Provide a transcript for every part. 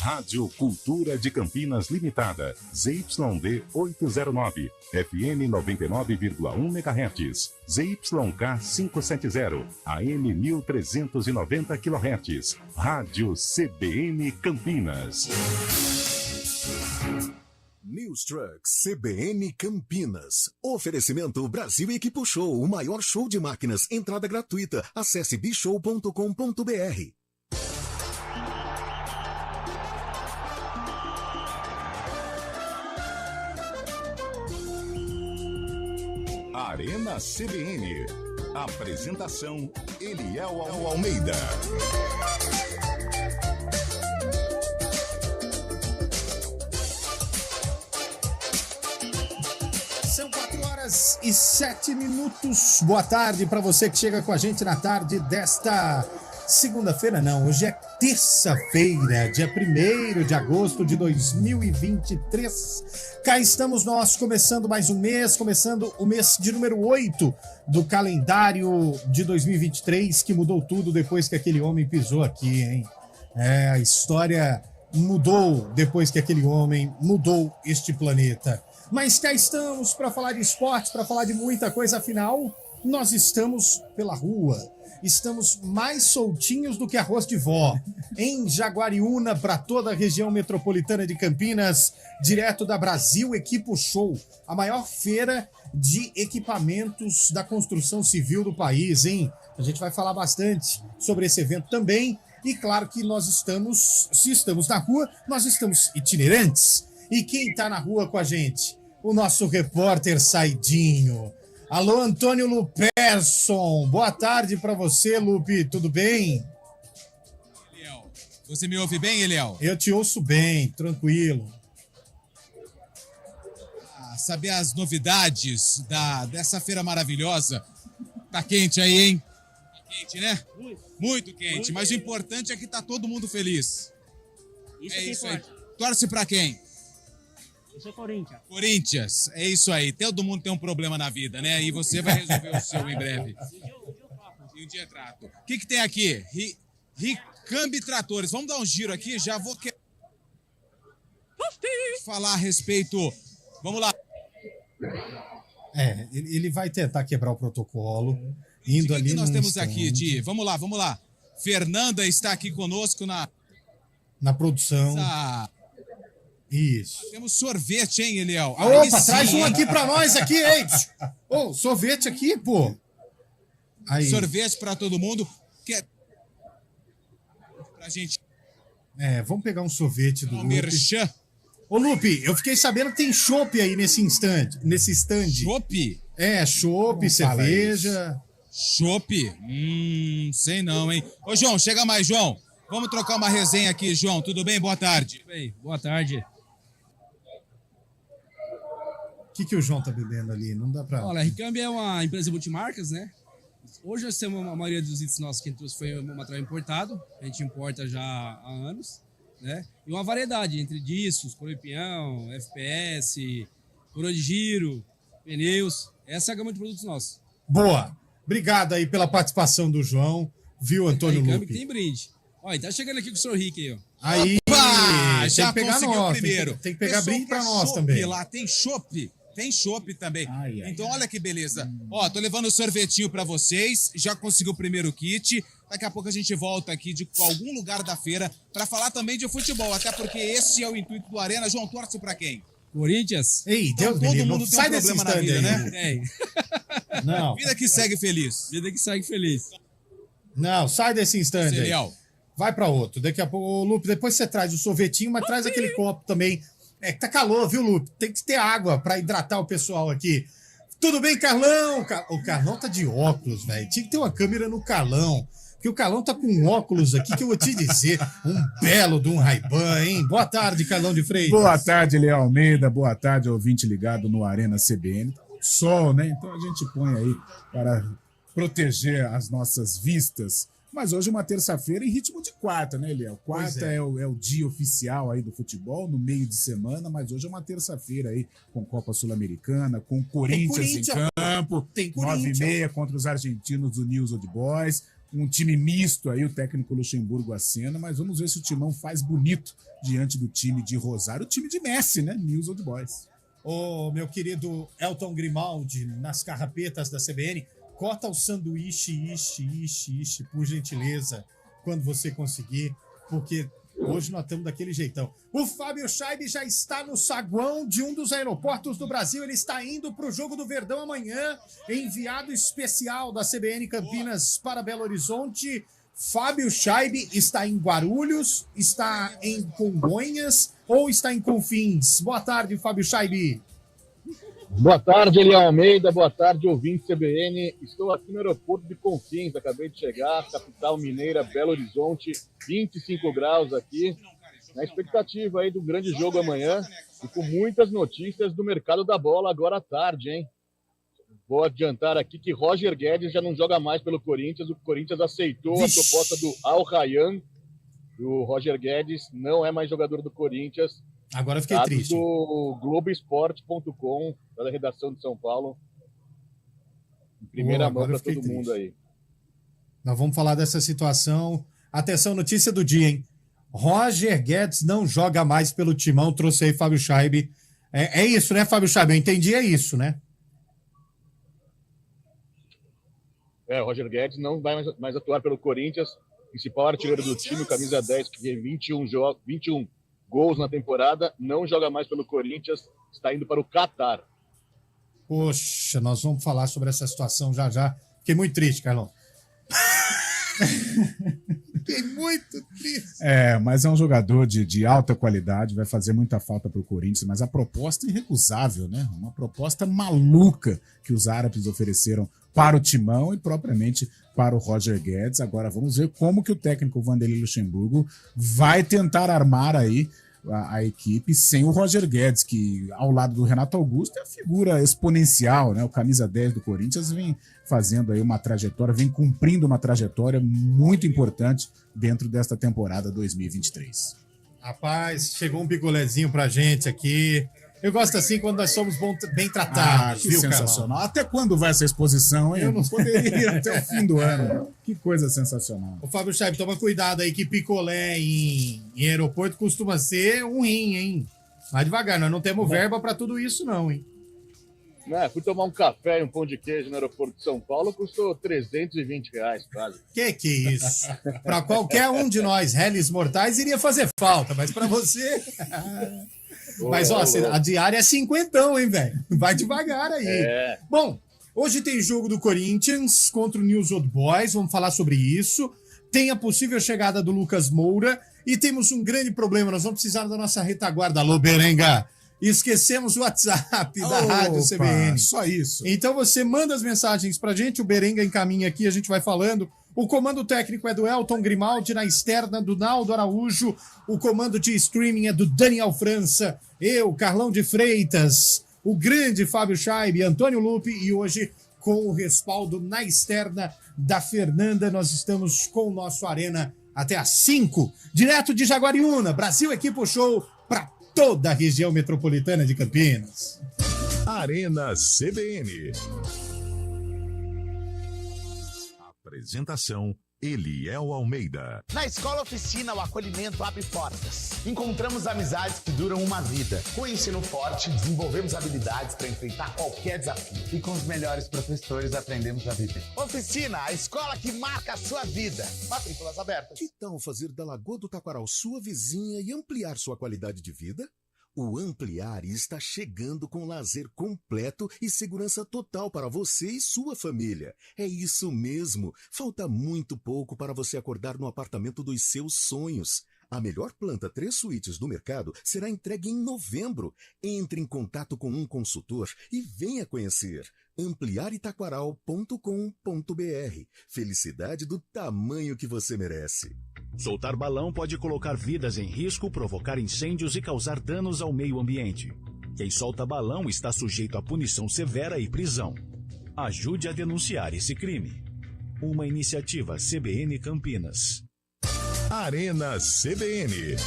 Rádio Cultura de Campinas Limitada, ZYD 809, FM 99,1 MHz, ZYK 570, AM 1390 kHz, Rádio CBN Campinas. News Trucks CBN Campinas. Oferecimento Brasil Equipo Show, o maior show de máquinas. Entrada gratuita. Acesse bishow.com.br. Arena CBN. Apresentação Eliel Almeida. São 4h07. Boa tarde para você que chega com a gente na tarde desta segunda-feira, não. Hoje é terça-feira, dia 1º de agosto de 2023. Cá estamos nós, começando mais um mês, começando o mês de número 8 do calendário de 2023, que mudou tudo depois que aquele homem pisou aqui, hein? A história mudou depois que aquele homem mudou este planeta. Mas cá estamos para falar de esporte, para falar de muita coisa, afinal, nós estamos pela rua. Estamos mais soltinhos do que arroz de vó, em Jaguariúna, para toda a região metropolitana de Campinas, direto da Brasil Equipo Show, a maior feira de equipamentos da construção civil do país, hein? A gente vai falar bastante sobre esse evento também, e claro que nós estamos, se estamos na rua, nós estamos itinerantes. E quem está na rua com a gente? O nosso repórter Saidinho. Alô, Antônio Luperson. Boa tarde para você, Lupe. Tudo bem? Eliel, você me ouve bem, Eliel? Eu te ouço bem, tranquilo. Saber as novidades dessa feira maravilhosa. Tá quente aí, hein? Tá quente, né? Muito quente. Mas o importante é que tá todo mundo feliz. Isso aí. Torce pra quem? Eu sou Corinthians. Corinthians, é isso aí. Todo mundo tem um problema na vida, né? E você vai resolver o seu em breve. E um dia trato. O que tem aqui? Ricambi Tratores. Vamos dar um giro aqui, já vou falar a respeito. Vamos lá. Ele vai tentar quebrar o protocolo. Indo ali que nós temos instante. aqui? Vamos lá. Fernanda está aqui conosco na produção. Isso. Temos sorvete, hein, Eliel? Opa, traz um aqui pra nós, aqui, hein? Sorvete aqui, pô. Aí. Sorvete pra todo mundo. Pra gente. Vamos pegar um sorvete do Lupe. Merchan. Ô, Lupe, eu fiquei sabendo que tem chopp aí nesse stand. Chopp? Chopp, cerveja. Chopp? Sei não, hein? Ô, João, chega mais, João. Vamos trocar uma resenha aqui, João. Tudo bem? Boa tarde. Tudo bem, boa tarde. O que o João tá bebendo ali? Não dá pra... Olha, a Ricambi é uma empresa de multimarcas, né? Hoje nós temos a maioria dos itens nossos que a gente trouxe foi um material importado. A gente importa já há anos, né? E uma variedade entre discos, coroa de peão, FPS, coroa de giro, pneus. Essa é a gama de produtos nossos. Boa! Obrigado aí pela participação do João. Viu, Antônio Lupe? Que tem brinde. Olha, tá chegando aqui com o Sr. Rick aí, ó. Aí, opa! Já tem que pegar conseguiu nós, primeiro. Tem que pegar brinde pra nós também. Lá tem chopp. Tem chopp também. Então, olha que beleza. Tô levando o sorvetinho pra vocês. Já conseguiu o primeiro kit. Daqui a pouco a gente volta aqui de algum lugar da feira pra falar também de futebol. Até porque esse é o intuito do Arena. João, torce pra quem? Corinthians. Ei, então, Deus todo mundo tem um problema na vida, né? Não. Vida que segue feliz. Vida que segue feliz. Não, sai desse instante aí. Vai pra outro. Daqui a pouco, ô, Lupe, depois você traz o sorvetinho, mas traz aquele copo também. Que tá calor, viu, Lupe? Tem que ter água pra hidratar o pessoal aqui. Tudo bem, Carlão? O Carlão tá de óculos, velho. Tinha que ter uma câmera no Carlão. Porque o Carlão tá com um óculos aqui que eu vou te dizer. Um belo de um Ray-Ban, hein? Boa tarde, Carlão de Freitas. Boa tarde, Léo Almeida. Boa tarde, ouvinte ligado no Arena CBN. Sol, né? Então a gente põe aí para proteger as nossas vistas. Mas hoje é uma terça-feira em ritmo de quarta, né, Léo? Quarta é o dia oficial aí do futebol, no meio de semana, mas hoje é uma terça-feira aí com Copa Sul-Americana, com Corinthians em campo, tem 9h30 contra os argentinos do News Old Boys. um time misto aí, o técnico Luxemburgo acena, mas vamos ver se o Timão faz bonito diante do time de Rosário, o time de Messi, né? News Old Boys. Ô, meu querido Elton Grimaldi, nas carrapetas da CBN, corta o sanduíche, por gentileza, quando você conseguir, porque hoje nós estamos daquele jeitão. O Fábio Scheibe já está no saguão de um dos aeroportos do Brasil. Ele está indo para o Jogo do Verdão amanhã. Enviado especial da CBN Campinas para Belo Horizonte. Fábio Scheibe está em Guarulhos, está em Congonhas ou está em Confins? Boa tarde, Fábio Scheibe. Boa tarde, Eliel Almeida. Boa tarde, ouvinte CBN. Estou aqui no aeroporto de Confins. Acabei de chegar, capital mineira, Belo Horizonte, 25 graus aqui. Na expectativa aí do grande jogo amanhã e com muitas notícias do mercado da bola agora à tarde, hein? Vou adiantar aqui que Roger Guedes já não joga mais pelo Corinthians. O Corinthians aceitou a proposta do Al Rayyan. O Roger Guedes não é mais jogador do Corinthians. Agora eu fiquei triste. Do Globoesporte.com, da redação de São Paulo. Em primeira mão para todo mundo aí. Nós vamos falar dessa situação. Atenção, notícia do dia, hein? Roger Guedes não joga mais pelo Timão. Trouxe aí Fábio Scheibe. É isso, né, Fábio Scheibe? Eu entendi, é isso, né? O Roger Guedes não vai mais atuar pelo Corinthians. Principal artilheiro do time, camisa 10, que tem 21 gols na temporada, não joga mais pelo Corinthians, está indo para o Catar. Poxa, nós vamos falar sobre essa situação já. Fiquei muito triste, Carlão. Fiquei muito triste. Mas é um jogador de alta qualidade, vai fazer muita falta para o Corinthians, mas a proposta é irrecusável, né? Uma proposta maluca que os árabes ofereceram para o Timão e propriamente para o Roger Guedes. Agora vamos ver como que o técnico Vanderlei Luxemburgo vai tentar armar aí a equipe sem o Roger Guedes, que ao lado do Renato Augusto é a figura exponencial, né? O camisa 10 do Corinthians vem fazendo aí uma trajetória, vem cumprindo uma trajetória muito importante dentro desta temporada 2023. Rapaz, chegou um picolézinho pra gente aqui. Eu gosto assim quando nós somos bem tratados, que viu, sensacional. Carlão? Até quando vai essa exposição, hein? Eu não poderia ir até o fim do ano. Que coisa sensacional. Ô, Fábio Scheibe, toma cuidado aí que picolé em aeroporto costuma ser um rim, hein? Vai devagar, nós não temos verba pra tudo isso não, hein? Fui tomar um café e um pão de queijo no aeroporto de São Paulo, custou R$320 quase. Que é isso? Pra qualquer um de nós, réis mortais, iria fazer falta, mas pra você... Mas, a diária é 50, hein, velho? Vai devagar aí. Bom, hoje tem jogo do Corinthians contra o News Old Boys, vamos falar sobre isso. Tem a possível chegada do Lucas Moura e temos um grande problema, nós vamos precisar da nossa retaguarda. Alô, Berenga! Esquecemos o WhatsApp da Rádio CBN. Só isso. Então você manda as mensagens pra gente, o Berenga encaminha aqui, a gente vai falando. O comando técnico é do Elton Grimaldi, na externa do Naldo Araújo. O comando de streaming é do Daniel França. Eu, Carlão de Freitas, o grande Fábio Scheibe, Antônio Lupe e hoje com o respaldo na externa da Fernanda. Nós estamos com o nosso Arena até às 5, direto de Jaguariúna. Brasil Equipe Show para toda a região metropolitana de Campinas. Arena CBN. Apresentação Eliel Almeida. Na Escola Oficina, o acolhimento abre portas. Encontramos amizades que duram uma vida. Com o ensino forte, desenvolvemos habilidades para enfrentar qualquer desafio. E com os melhores professores, aprendemos a viver. Oficina, a escola que marca a sua vida. Matrículas abertas. Que tal fazer da Lagoa do Taquaral sua vizinha e ampliar sua qualidade de vida? O Ampliar está chegando com lazer completo e segurança total para você e sua família. É isso mesmo. Falta muito pouco para você acordar no apartamento dos seus sonhos. A melhor planta 3 suítes do mercado será entregue em novembro. Entre em contato com um consultor e venha conhecer. ampliaritaquaral.com.br. Felicidade do tamanho que você merece. Soltar balão pode colocar vidas em risco, provocar incêndios e causar danos ao meio ambiente. Quem solta balão está sujeito a punição severa e prisão. Ajude a denunciar esse crime. Uma iniciativa CBN Campinas. Arena CBN.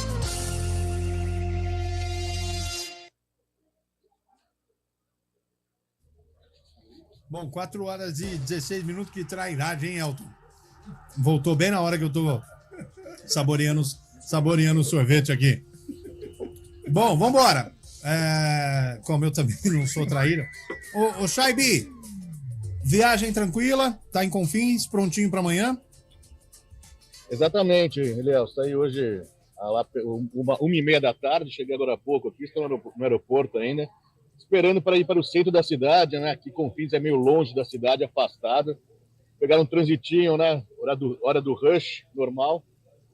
Bom, 4 horas e 16 minutos, que trairagem, hein, Elton? Voltou bem na hora que eu tô saboreando o sorvete aqui. Bom, vambora. Como eu também não sou traíra. Ô Shaibi, viagem tranquila, tá em Confins, prontinho pra amanhã? Exatamente, Eliel. Saí hoje lá 1h30 da tarde, cheguei agora há pouco aqui, estou no aeroporto ainda, esperando para ir para o centro da cidade, né? Aqui Confins é meio longe da cidade, afastado. Pegar um transitinho, né? Hora do rush, normal.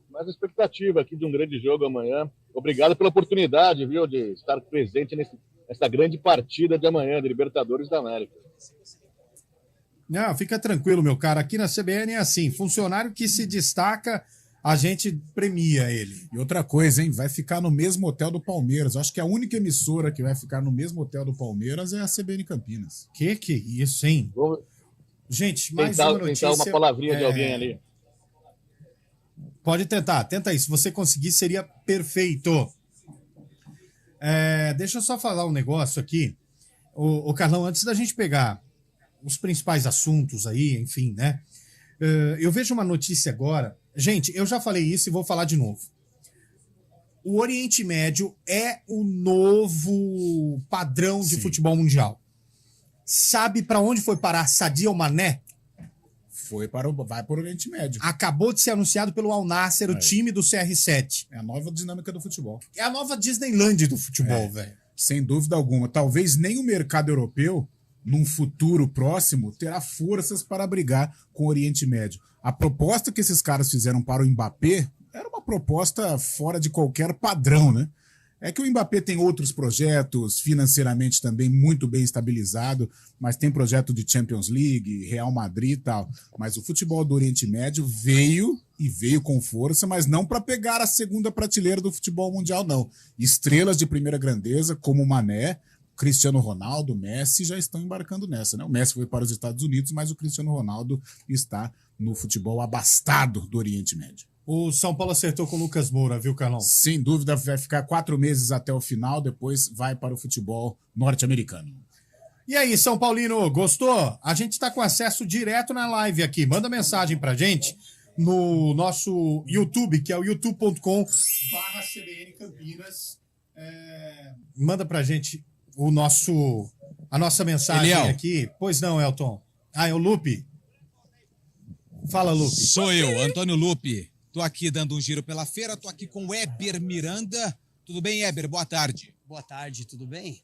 Mas a expectativa aqui de um grande jogo amanhã. Obrigado pela oportunidade, viu, de estar presente nessa grande partida de amanhã, de Libertadores da América. Não, fica tranquilo, meu cara. Aqui na CBN é assim, funcionário que se destaca, a gente premia ele. E outra coisa, hein? Vai ficar no mesmo hotel do Palmeiras. Acho que a única emissora que vai ficar no mesmo hotel do Palmeiras é a CBN Campinas. Que isso, hein? Gente, mais uma notícia. Tentar uma palavrinha de alguém ali. Pode tentar, tenta aí. Se você conseguir, seria perfeito. Deixa eu só falar um negócio aqui. O Carlão, antes da gente pegar os principais assuntos aí, enfim, né? Eu vejo uma notícia agora. Gente, eu já falei isso e vou falar de novo. O Oriente Médio é o novo padrão de futebol mundial. Sabe para onde foi parar Sadio Mané? Vai para o Oriente Médio. Acabou de ser anunciado pelo Al Nassr, o time do CR7. É a nova dinâmica do futebol. É a nova Disneyland do futebol, velho. Sem dúvida alguma. Talvez nem o mercado europeu, num futuro próximo, terá forças para brigar com o Oriente Médio. A proposta que esses caras fizeram para o Mbappé era uma proposta fora de qualquer padrão, né? É que o Mbappé tem outros projetos, financeiramente também muito bem estabilizado, mas tem projeto de Champions League, Real Madrid e tal. Mas o futebol do Oriente Médio veio com força, mas não para pegar a segunda prateleira do futebol mundial, não. Estrelas de primeira grandeza, como o Mané, Cristiano Ronaldo, Messi, já estão embarcando nessa, né? O Messi foi para os Estados Unidos, mas o Cristiano Ronaldo está no futebol abastado do Oriente Médio. O São Paulo acertou com o Lucas Moura, viu, Carlão? Sem dúvida, vai ficar 4 meses até o final, depois vai para o futebol norte-americano. E aí, São Paulino, gostou? A gente está com acesso direto na live aqui. Manda mensagem pra gente no nosso YouTube, que é o youtube.com/CBN Campinas. Manda pra gente a nossa mensagem aqui. Pois não, Elton. É o Lupe. Fala, Lupe. Sou eu, Antônio Lupe. Tô aqui dando um giro pela feira, tô aqui com o Eber Miranda. Tudo bem, Eber? Boa tarde. Boa tarde, tudo bem?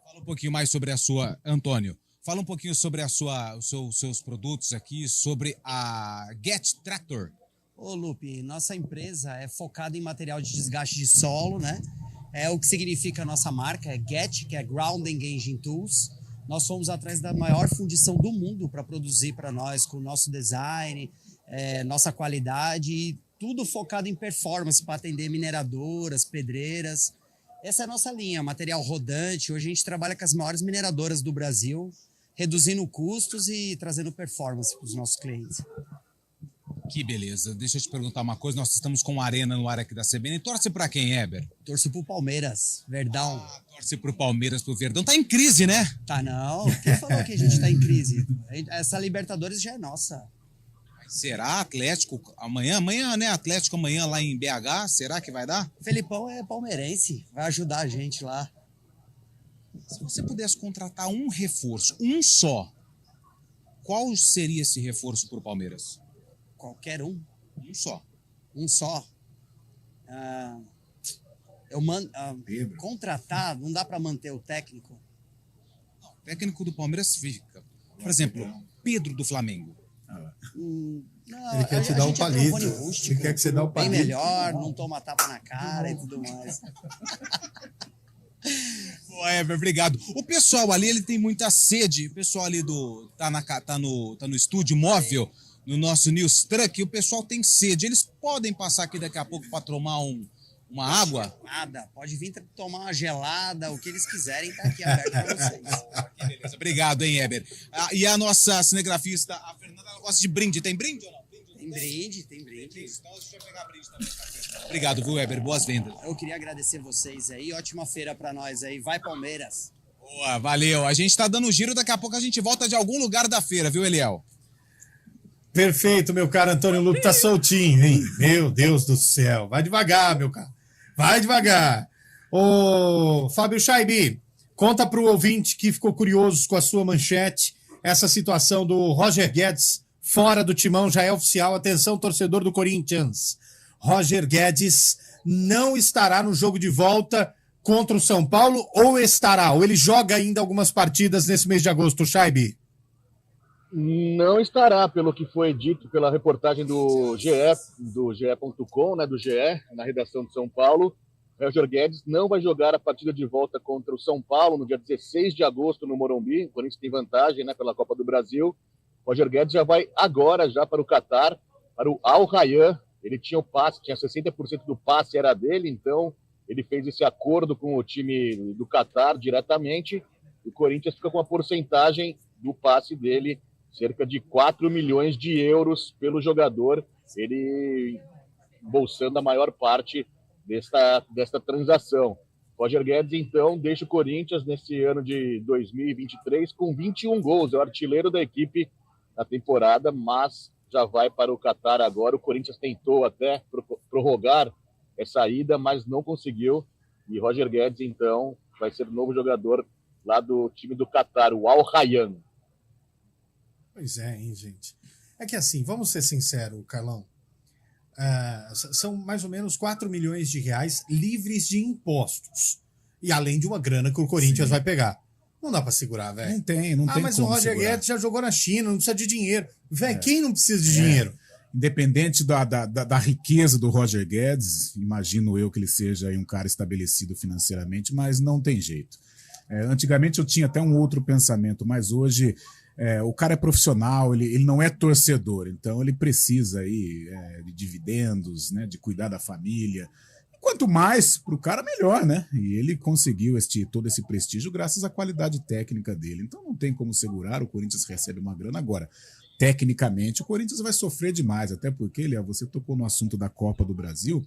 Fala um pouquinho mais sobre a sua... Antônio, fala um pouquinho sobre os seus produtos aqui, sobre a Get Tractor. Ô, Lupe, nossa empresa é focada em material de desgaste de solo, né? É o que significa a nossa marca, é Get, que é Ground Engaging Tools. Nós fomos atrás da maior fundição do mundo para produzir para nós, com o nosso design, nossa qualidade, e tudo focado em performance para atender mineradoras, pedreiras. Essa é a nossa linha, material rodante. Hoje a gente trabalha com as maiores mineradoras do Brasil, reduzindo custos e trazendo performance para os nossos clientes. Que beleza. Deixa eu te perguntar uma coisa. Nós estamos com a Arena no ar aqui da CBN. Torce para quem, Eber? Torço pro Palmeiras, Verdão. Torce pro Palmeiras, pro Verdão. Tá em crise, né? Tá não. Quem falou que a gente tá em crise? Essa Libertadores já é nossa. Será Atlético amanhã? Amanhã, né? Atlético amanhã lá em BH. Será que vai dar? Felipão é palmeirense. Vai ajudar a gente lá. Se você pudesse contratar um reforço, um só, qual seria esse reforço pro Palmeiras? Qualquer um. Um só. Um só. Contratar, não dá para manter o técnico? Não, o técnico do Palmeiras fica. Por exemplo, Pedro do Flamengo. Não, ele quer te dar um palito. Ele quer que você dê um palito. Bem melhor, não toma tapa na cara e tudo mais. Pô, Eber, obrigado. O pessoal ali, ele tem muita sede. O pessoal ali tá no estúdio móvel, no nosso News Truck, o pessoal tem sede. Eles podem passar aqui daqui a pouco para tomar uma água? Nada, pode vir tomar uma gelada, o que eles quiserem, tá aqui aberto para vocês. Que beleza. Obrigado, hein, Eber. E a nossa cinegrafista, a Fernanda, ela gosta de brinde. Tem brinde ou não? Tem brinde. Então a gente vai pegar brinde também. Obrigado, viu, Eber? Boas vendas. Eu queria agradecer vocês aí. Ótima feira para nós aí. Vai, Palmeiras. Boa, valeu. A gente tá dando giro, daqui a pouco a gente volta de algum lugar da feira, viu, Eliel? Perfeito, meu caro Antônio Lupe, tá soltinho, hein? Meu Deus do céu. Vai devagar, meu caro. Vai devagar. Ô, Fábio Chaibi, conta pro ouvinte que ficou curioso com a sua manchete, essa situação do Roger Guedes fora do timão, já é oficial. Atenção, torcedor do Corinthians. Roger Guedes não estará no jogo de volta contra o São Paulo, ou estará? Ou ele joga ainda algumas partidas nesse mês de agosto, Chaibi? Não estará, pelo que foi dito pela reportagem do GE.com, né, do GE, na redação de São Paulo. Roger Guedes não vai jogar a partida de volta contra o São Paulo no dia 16 de agosto no Morumbi. O Corinthians tem vantagem, né, pela Copa do Brasil. Roger Guedes já vai agora já para o Catar, para o Al Rayyan. Ele tinha o passe, tinha 60% do passe era dele, então ele fez esse acordo com o time do Catar diretamente. O Corinthians fica com a porcentagem do passe dele, cerca de 4 milhões de euros pelo jogador, ele bolsando a maior parte desta transação. Roger Guedes, então, deixa o Corinthians nesse ano de 2023 com 21 gols, é o artilheiro da equipe na temporada, mas já vai para o Catar agora. O Corinthians tentou até prorrogar essa ida, mas não conseguiu, e Roger Guedes, então, vai ser o novo jogador lá do time do Catar, o Al Rayyan. Pois é, hein, gente. É que assim, vamos ser sinceros, Carlão. São mais ou menos 4 milhões de reais livres de impostos. E além de uma grana que o Corinthians vai pegar. Não dá pra segurar, velho. Não tem mas como o Roger segurar. Guedes já jogou na China, não precisa de dinheiro. Velho, quem não precisa de dinheiro? Independente da riqueza do Roger Guedes, imagino eu que ele seja aí um cara estabelecido financeiramente, mas não tem jeito. Antigamente eu tinha até um outro pensamento, mas hoje o cara é profissional, ele não é torcedor, então ele precisa aí de dividendos, né, de cuidar da família. Quanto mais pro cara, melhor, né? E ele conseguiu todo esse prestígio graças à qualidade técnica dele. Então não tem como segurar, o Corinthians recebe uma grana agora. Tecnicamente, o Corinthians vai sofrer demais, até porque, Léo, você tocou no assunto da Copa do Brasil,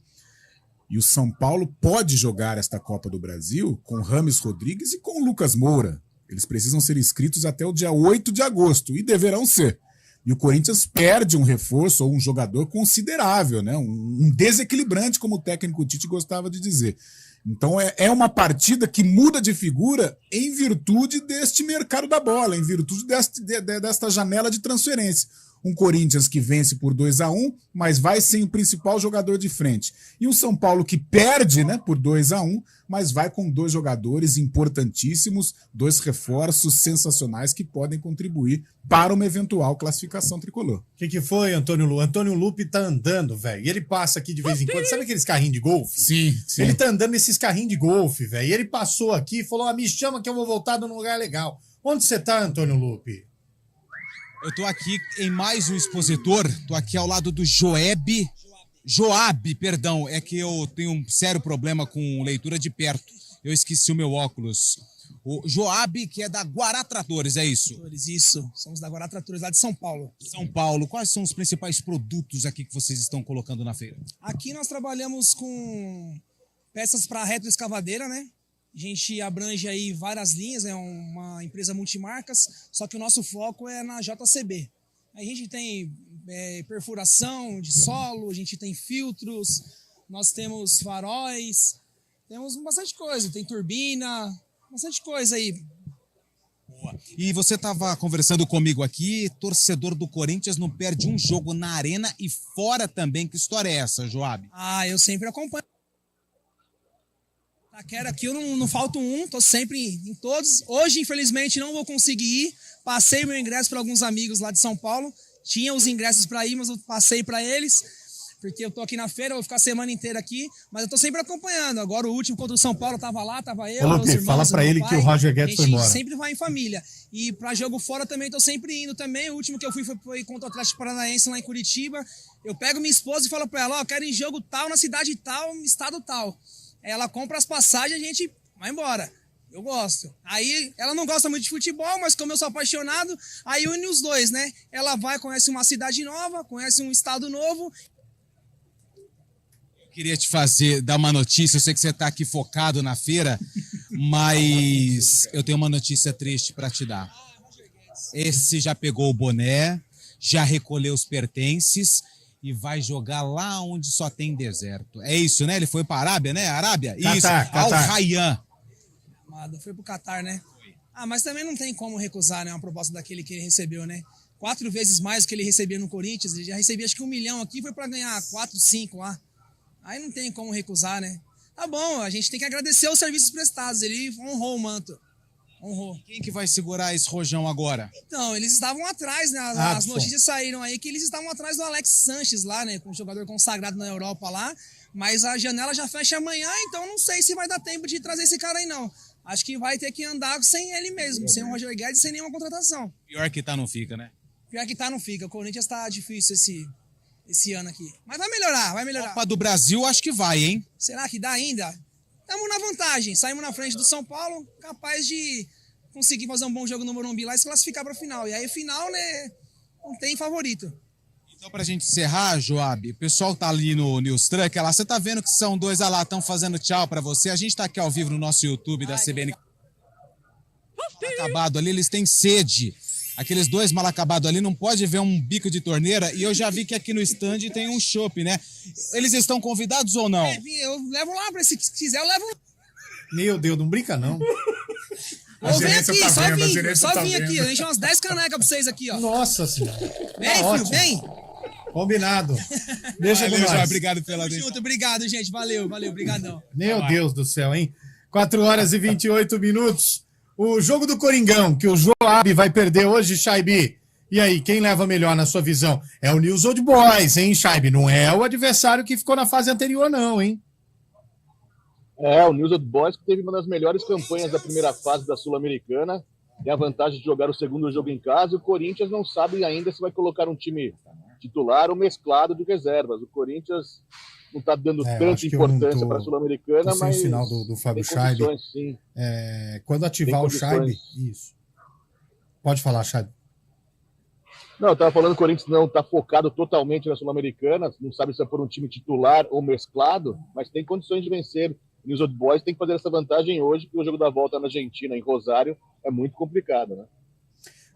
e o São Paulo pode jogar esta Copa do Brasil com Rames Rodrigues e com o Lucas Moura. Eles precisam ser inscritos até o dia 8 de agosto, e deverão ser. E o Corinthians perde um reforço ou um jogador considerável, né? Um desequilibrante, como o técnico Tite gostava de dizer. Então é uma partida que muda de figura em virtude deste mercado da bola, em virtude desta janela de transferência. Um Corinthians que vence por 2-1, mas vai sem o principal jogador de frente. E um São Paulo que perde, né, por 2-1, mas vai com 2 jogadores importantíssimos, 2 reforços sensacionais que podem contribuir para uma eventual classificação tricolor. O que foi, Antônio Lupe? Antônio Lupe tá andando, velho. E ele passa aqui de vez em quando. Sabe aqueles carrinhos de golfe? Sim. Ele tá andando nesses carrinhos de golfe, velho. E ele passou aqui e falou: me chama que eu vou voltar num lugar legal. Onde você tá, Antônio Lupe? Eu tô aqui em mais um expositor, tô aqui ao lado do Joab, perdão, é que eu tenho um sério problema com leitura de perto, eu esqueci o meu óculos. O Joab, que é da Guará Tratores, é isso? Isso, somos da Guará Tratores, lá de São Paulo. São Paulo, quais são os principais produtos aqui que vocês estão colocando na feira? Aqui nós trabalhamos com peças para retroescavadeira, né? A gente abrange aí várias linhas, é uma empresa multimarcas, só que o nosso foco é na JCB. A gente tem perfuração de solo, a gente tem filtros, nós temos faróis, temos bastante coisa, tem turbina, bastante coisa aí. Boa. E você estava conversando comigo aqui, torcedor do Corinthians não perde um jogo na arena e fora também. Que história é essa, Joab? Eu sempre acompanho. Taquera aqui eu não falto tô sempre em todos. Hoje, infelizmente, não vou conseguir ir. Passei meu ingresso para alguns amigos lá de São Paulo. Tinha os ingressos para ir, mas eu passei para eles, porque eu tô aqui na feira, vou ficar a semana inteira aqui, mas eu tô sempre acompanhando. Agora o último contra o São Paulo, tava lá, tava eu, meus irmãos, fala para ele que o Roger Guedes foi embora. A gente sempre vai em família. E para jogo fora também tô sempre indo também. O último que eu fui foi contra o Atlético Paranaense lá em Curitiba. Eu pego minha esposa e falo para ela, quero ir em jogo tal, na cidade tal, estado tal. Ela compra as passagens e a gente vai embora. Eu gosto. Aí ela não gosta muito de futebol, mas como eu sou apaixonado, aí une os dois, né? Ela vai, conhece uma cidade nova, conhece um estado novo. Eu queria te dar uma notícia, eu sei que você está aqui focado na feira, mas eu tenho uma notícia triste para te dar. Esse já pegou o boné, já recolheu os pertences e vai jogar lá onde só tem deserto. É isso, né? Ele foi para a Arábia, né? Arábia? Isso, Al Rayyan. Foi pro Catar, né? Mas também não tem como recusar, né, uma proposta daquele que ele recebeu, né? 4 vezes mais do que ele recebia no Corinthians. Ele já recebia acho que 1 milhão aqui, foi para ganhar 4, 5 lá. Aí não tem como recusar, né? Tá bom, a gente tem que agradecer os serviços prestados. Ele honrou o manto. Honrou. Quem que vai segurar esse rojão agora? Então, eles estavam atrás, né? As notícias saíram aí que eles estavam atrás do Alex Sanches lá, né? Com um jogador consagrado na Europa lá. Mas a janela já fecha amanhã, então não sei se vai dar tempo de trazer esse cara aí, não. Acho que vai ter que andar sem ele mesmo, sem o Roger Guedes, sem nenhuma contratação. Pior que tá, não fica, né? Pior que tá, não fica. O Corinthians tá difícil esse ano aqui. Mas vai melhorar, vai melhorar. Copa do Brasil, acho que vai, hein? Será que dá ainda? Estamos na vantagem. Saímos na frente do São Paulo, capaz de conseguir fazer um bom jogo no Morumbi lá e se classificar para a final. E aí, final, né, não tem favorito. Então, pra gente encerrar, Joab, o pessoal tá ali no News Truck, lá, você tá vendo que são 2 lá, estão fazendo tchau pra você. A gente tá aqui ao vivo no nosso YouTube da CBN. Acabado ali, eles têm sede. Aqueles 2 mal acabados ali, não pode ver um bico de torneira. E eu já vi que aqui no stand tem um chopp, né? Eles estão convidados ou não? Eu levo lá, se quiser eu levo. Meu Deus, não brinca não. Vou vir aqui, só vim aqui. A gente umas 10 canecas pra vocês aqui, ó. Nossa senhora. Vem, filho, vem. Combinado. Deixa valeu, com nós. João, obrigado pela atenção. Junto, obrigado, gente. Valeu, brigadão. Meu Deus do céu, hein? 4h28. O jogo do Coringão, que o Joab vai perder hoje, Chaibi. E aí, quem leva melhor na sua visão? É o News Old Boys, hein, Chaibi? Não é o adversário que ficou na fase anterior, não, hein? O News Old Boys que teve uma das melhores campanhas da primeira fase da Sul-Americana. Tem a vantagem de jogar o segundo jogo em casa. E o Corinthians não sabe ainda se vai colocar um time titular ou mesclado de reservas. O Corinthians não está dando tanta importância para a Sul-Americana, mas o final do Fábio Scheibe. Sim. Quando ativar o Scheibe... Isso. Pode falar, Scheibe. Não, eu estava falando que o Corinthians não está focado totalmente na Sul-Americana, não sabe se é por um time titular ou mesclado, mas tem condições de vencer. E os Old Boys têm que fazer essa vantagem hoje, porque o jogo da volta na Argentina, em Rosário, é muito complicado, né?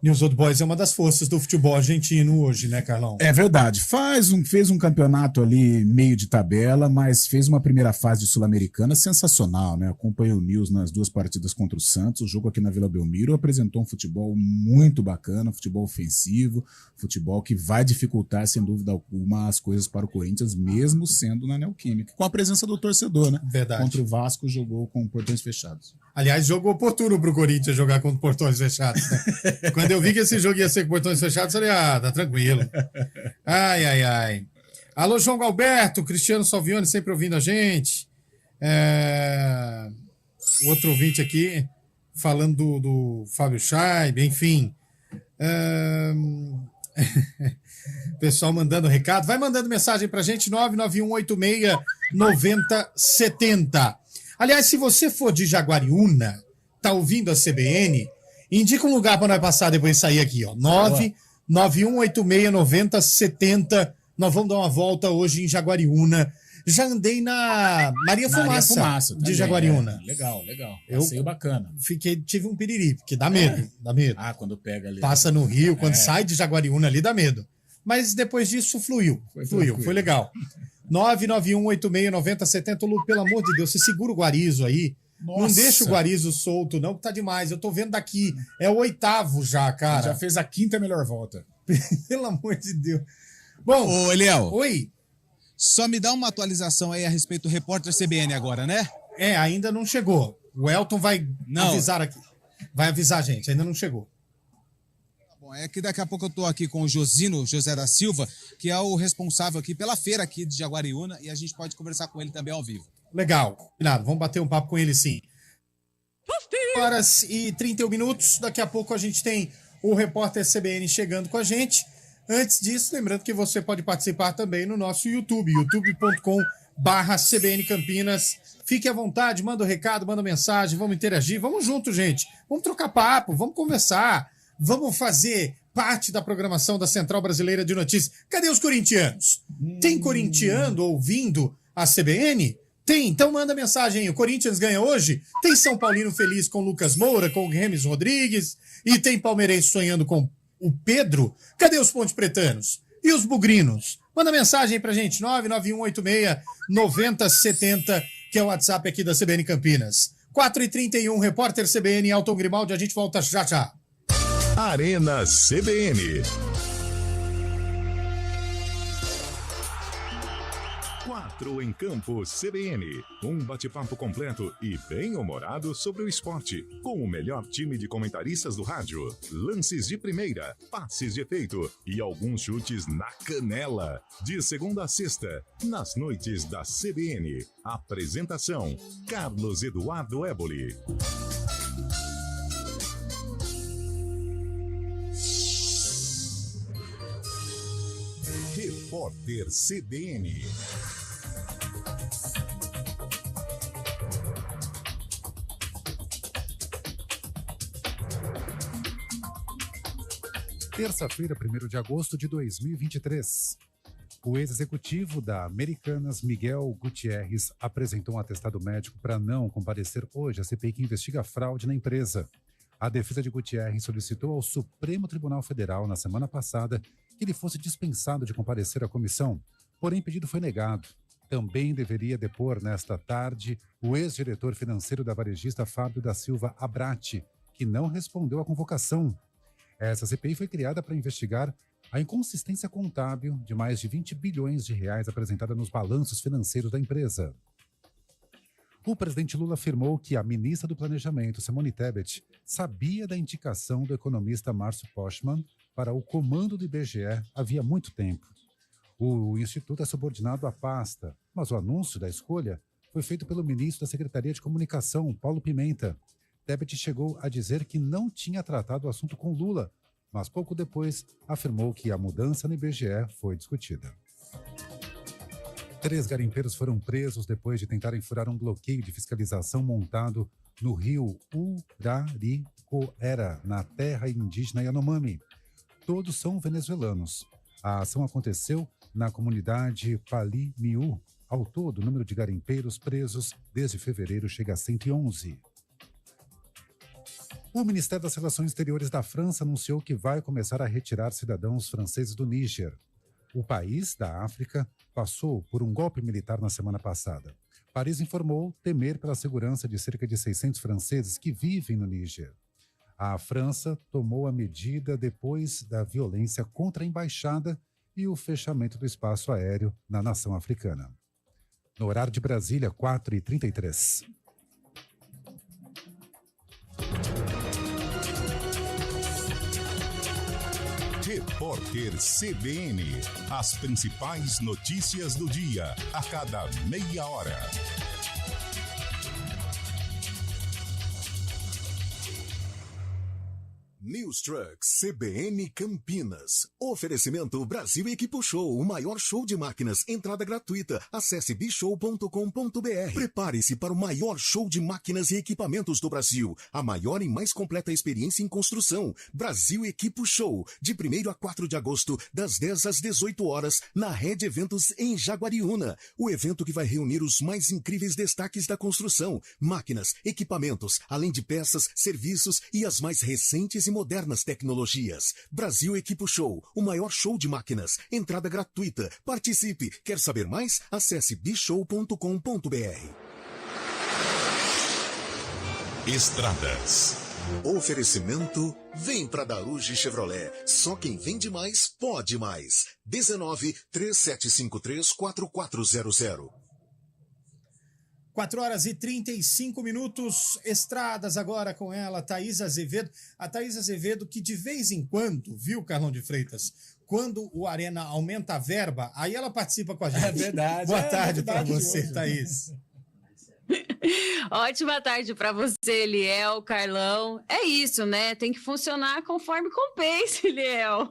News Old Boys é uma das forças do futebol argentino hoje, né, Carlão? É verdade. Fez um campeonato ali meio de tabela, mas fez uma primeira fase de Sul-Americana sensacional, né? Acompanhei o News nas 2 partidas contra o Santos. O jogo aqui na Vila Belmiro apresentou um futebol muito bacana, futebol ofensivo, futebol que vai dificultar, sem dúvida alguma, as coisas para o Corinthians, mesmo sendo na Neoquímica. Com a presença do torcedor, né? Verdade. Contra o Vasco, jogou com portões fechados. Aliás, jogo oportuno pro Corinthians jogar com portões fechados, né? Quando eu vi que esse jogo ia ser com portões fechados, eu falei, tá tranquilo. Ai. Alô, João Galberto, Cristiano Salvione sempre ouvindo a gente. Outro ouvinte aqui, falando do Fábio Scheibe, enfim. Pessoal mandando recado. Vai mandando mensagem pra gente, 991869070. Aliás, se você for de Jaguariúna, tá ouvindo a CBN, indica um lugar para nós passar depois de sair aqui, ó. 991869070. Nós vamos dar uma volta hoje em Jaguariúna. Já andei na Maria Fumaça de Jaguariúna. Legal. Passeio bacana. Tive um piriri, porque dá medo. Quando pega ali. Passa no Rio, quando sai de Jaguariúna ali dá medo. Mas depois disso fluiu, foi legal. 991869070. Lu, pelo amor de Deus, você segura o Guarizo aí. Nossa. Não deixa o Guarizo solto, não, que tá demais. Eu tô vendo daqui. É o 8º já, cara. Já fez a 5ª melhor volta. Pelo amor de Deus. Bom, ô, Eliel. Oi. Só me dá uma atualização aí a respeito do repórter CBN agora, né? Ainda não chegou. O Elton vai avisar aqui. Vai avisar a gente, ainda não chegou. É que daqui a pouco eu tô aqui com o Josino José da Silva, que é o responsável aqui pela feira aqui de Jaguariúna, e a gente pode conversar com ele também ao vivo. Legal, combinado, vamos bater um papo com ele sim. 8h31, daqui a pouco a gente tem o repórter CBN chegando com a gente. Antes disso, lembrando que você pode participar também no nosso YouTube, youtube.com/CBN Campinas. Fique à vontade, manda um recado, manda mensagem, vamos interagir, vamos junto, gente. Vamos trocar papo, vamos conversar. Vamos fazer parte da programação da Central Brasileira de Notícias. Cadê os corintianos? Tem corintiano ouvindo a CBN? Tem, então manda mensagem aí. O Corinthians ganha hoje? Tem São Paulino feliz com Lucas Moura, com o Remes Rodrigues, e tem palmeirense sonhando com o Pedro. Cadê os ponte pretanos? E os bugrinos? Manda mensagem pra gente, 99186-9070, que é o WhatsApp aqui da CBN Campinas. 4h31, repórter CBN, Elton Grimaldi, a gente volta já já. Arena CBN. 4 em Campo CBN. Um bate-papo completo e bem-humorado sobre o esporte, com o melhor time de comentaristas do rádio. Lances de primeira, passes de efeito e alguns chutes na canela. De segunda a sexta, nas noites da CBN. Apresentação: Carlos Eduardo Éboli. Repórter CBN. Terça-feira, 1º de agosto de 2023. O ex-executivo da Americanas, Miguel Gutierrez, apresentou um atestado médico para não comparecer hoje à CPI que investiga a fraude na empresa. A defesa de Gutierrez solicitou ao Supremo Tribunal Federal, na semana passada, que ele fosse dispensado de comparecer à comissão, porém o pedido foi negado. Também deveria depor nesta tarde o ex-diretor financeiro da varejista Fábio da Silva Abrate, que não respondeu à convocação. Essa CPI foi criada para investigar a inconsistência contábil de mais de 20 bilhões de reais apresentada nos balanços financeiros da empresa. O presidente Lula afirmou que a ministra do Planejamento, Simone Tebet, sabia da indicação do economista Márcio Postman para o comando do IBGE havia muito tempo. O instituto é subordinado à pasta, mas o anúncio da escolha foi feito pelo ministro da Secretaria de Comunicação, Paulo Pimenta. Tebet chegou a dizer que não tinha tratado o assunto com Lula, mas pouco depois afirmou que a mudança no IBGE foi discutida. 3 garimpeiros foram presos depois de tentarem furar um bloqueio de fiscalização montado no rio Uraricoera, na terra indígena Yanomami. Todos são venezuelanos. A ação aconteceu na comunidade Palimiú. Ao todo, o número de garimpeiros presos desde fevereiro chega a 111. O Ministério das Relações Exteriores da França anunciou que vai começar a retirar cidadãos franceses do Níger. O país da África passou por um golpe militar na semana passada. Paris informou temer pela segurança de cerca de 600 franceses que vivem no Níger. A França tomou a medida depois da violência contra a embaixada e o fechamento do espaço aéreo na nação africana. No horário de Brasília, 4h33. Repórter CBN. As principais notícias do dia, a cada meia hora. News Trucks CBN Campinas. Oferecimento Brasil Equipo Show, o maior show de máquinas, entrada gratuita. Acesse bishow.com.br. Prepare-se para o maior show de máquinas e equipamentos do Brasil. A maior e mais completa experiência em construção. Brasil Equipo Show, de 1º a 4 de agosto, das 10 às 18 horas, na Rede Eventos em Jaguariúna. O evento que vai reunir os mais incríveis destaques da construção, máquinas, equipamentos, além de peças, serviços e as mais recentes e modernas tecnologias. Brasil Equipo Show, o maior show de máquinas. Entrada gratuita. Participe. Quer saber mais? Acesse bishow.com.br. Estradas. Oferecimento: vem pra Daruge Chevrolet. Só quem vende mais, pode mais. 19-3753-4400. 4h35, estradas agora com ela, Thaís Azevedo. A Thaís Azevedo que de vez em quando, viu, Carlão de Freitas, quando o Arena aumenta a verba, aí ela participa com a gente. É verdade. Boa tarde para você, Thaís. Ótima tarde para você, Eliel, Carlão. É isso, né? Tem que funcionar conforme compensa, Eliel.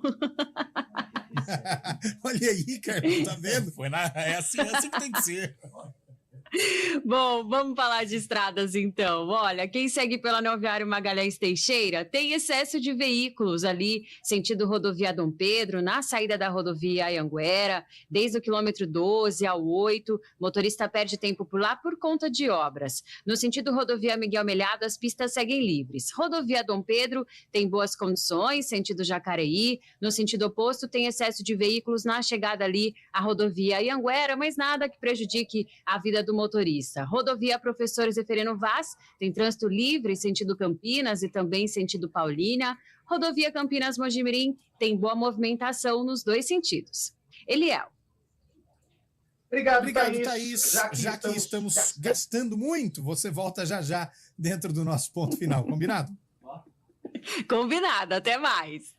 Olha aí, Carlão, tá vendo? É assim que tem que ser. Bom, vamos falar de estradas então. Olha, quem segue pela Anel Viário Magalhães Teixeira tem excesso de veículos ali, sentido rodovia Dom Pedro, na saída da rodovia Anhanguera, desde o quilômetro 12 ao 8, motorista perde tempo por lá por conta de obras. No sentido rodovia Miguel Melhado, as pistas seguem livres. Rodovia Dom Pedro tem boas condições, sentido Jacareí. No sentido oposto, tem excesso de veículos na chegada ali à rodovia Anhanguera, mas nada que prejudique a vida do motorista. Rodovia Professor Zeferino Vaz tem trânsito livre, sentido Campinas e também sentido Paulínia. Rodovia Campinas-Mojimirim tem boa movimentação nos dois sentidos. Eliel. Obrigado, Thaís. Já que estamos gastando muito, você volta já dentro do nosso ponto final. Combinado? Combinado. Até mais.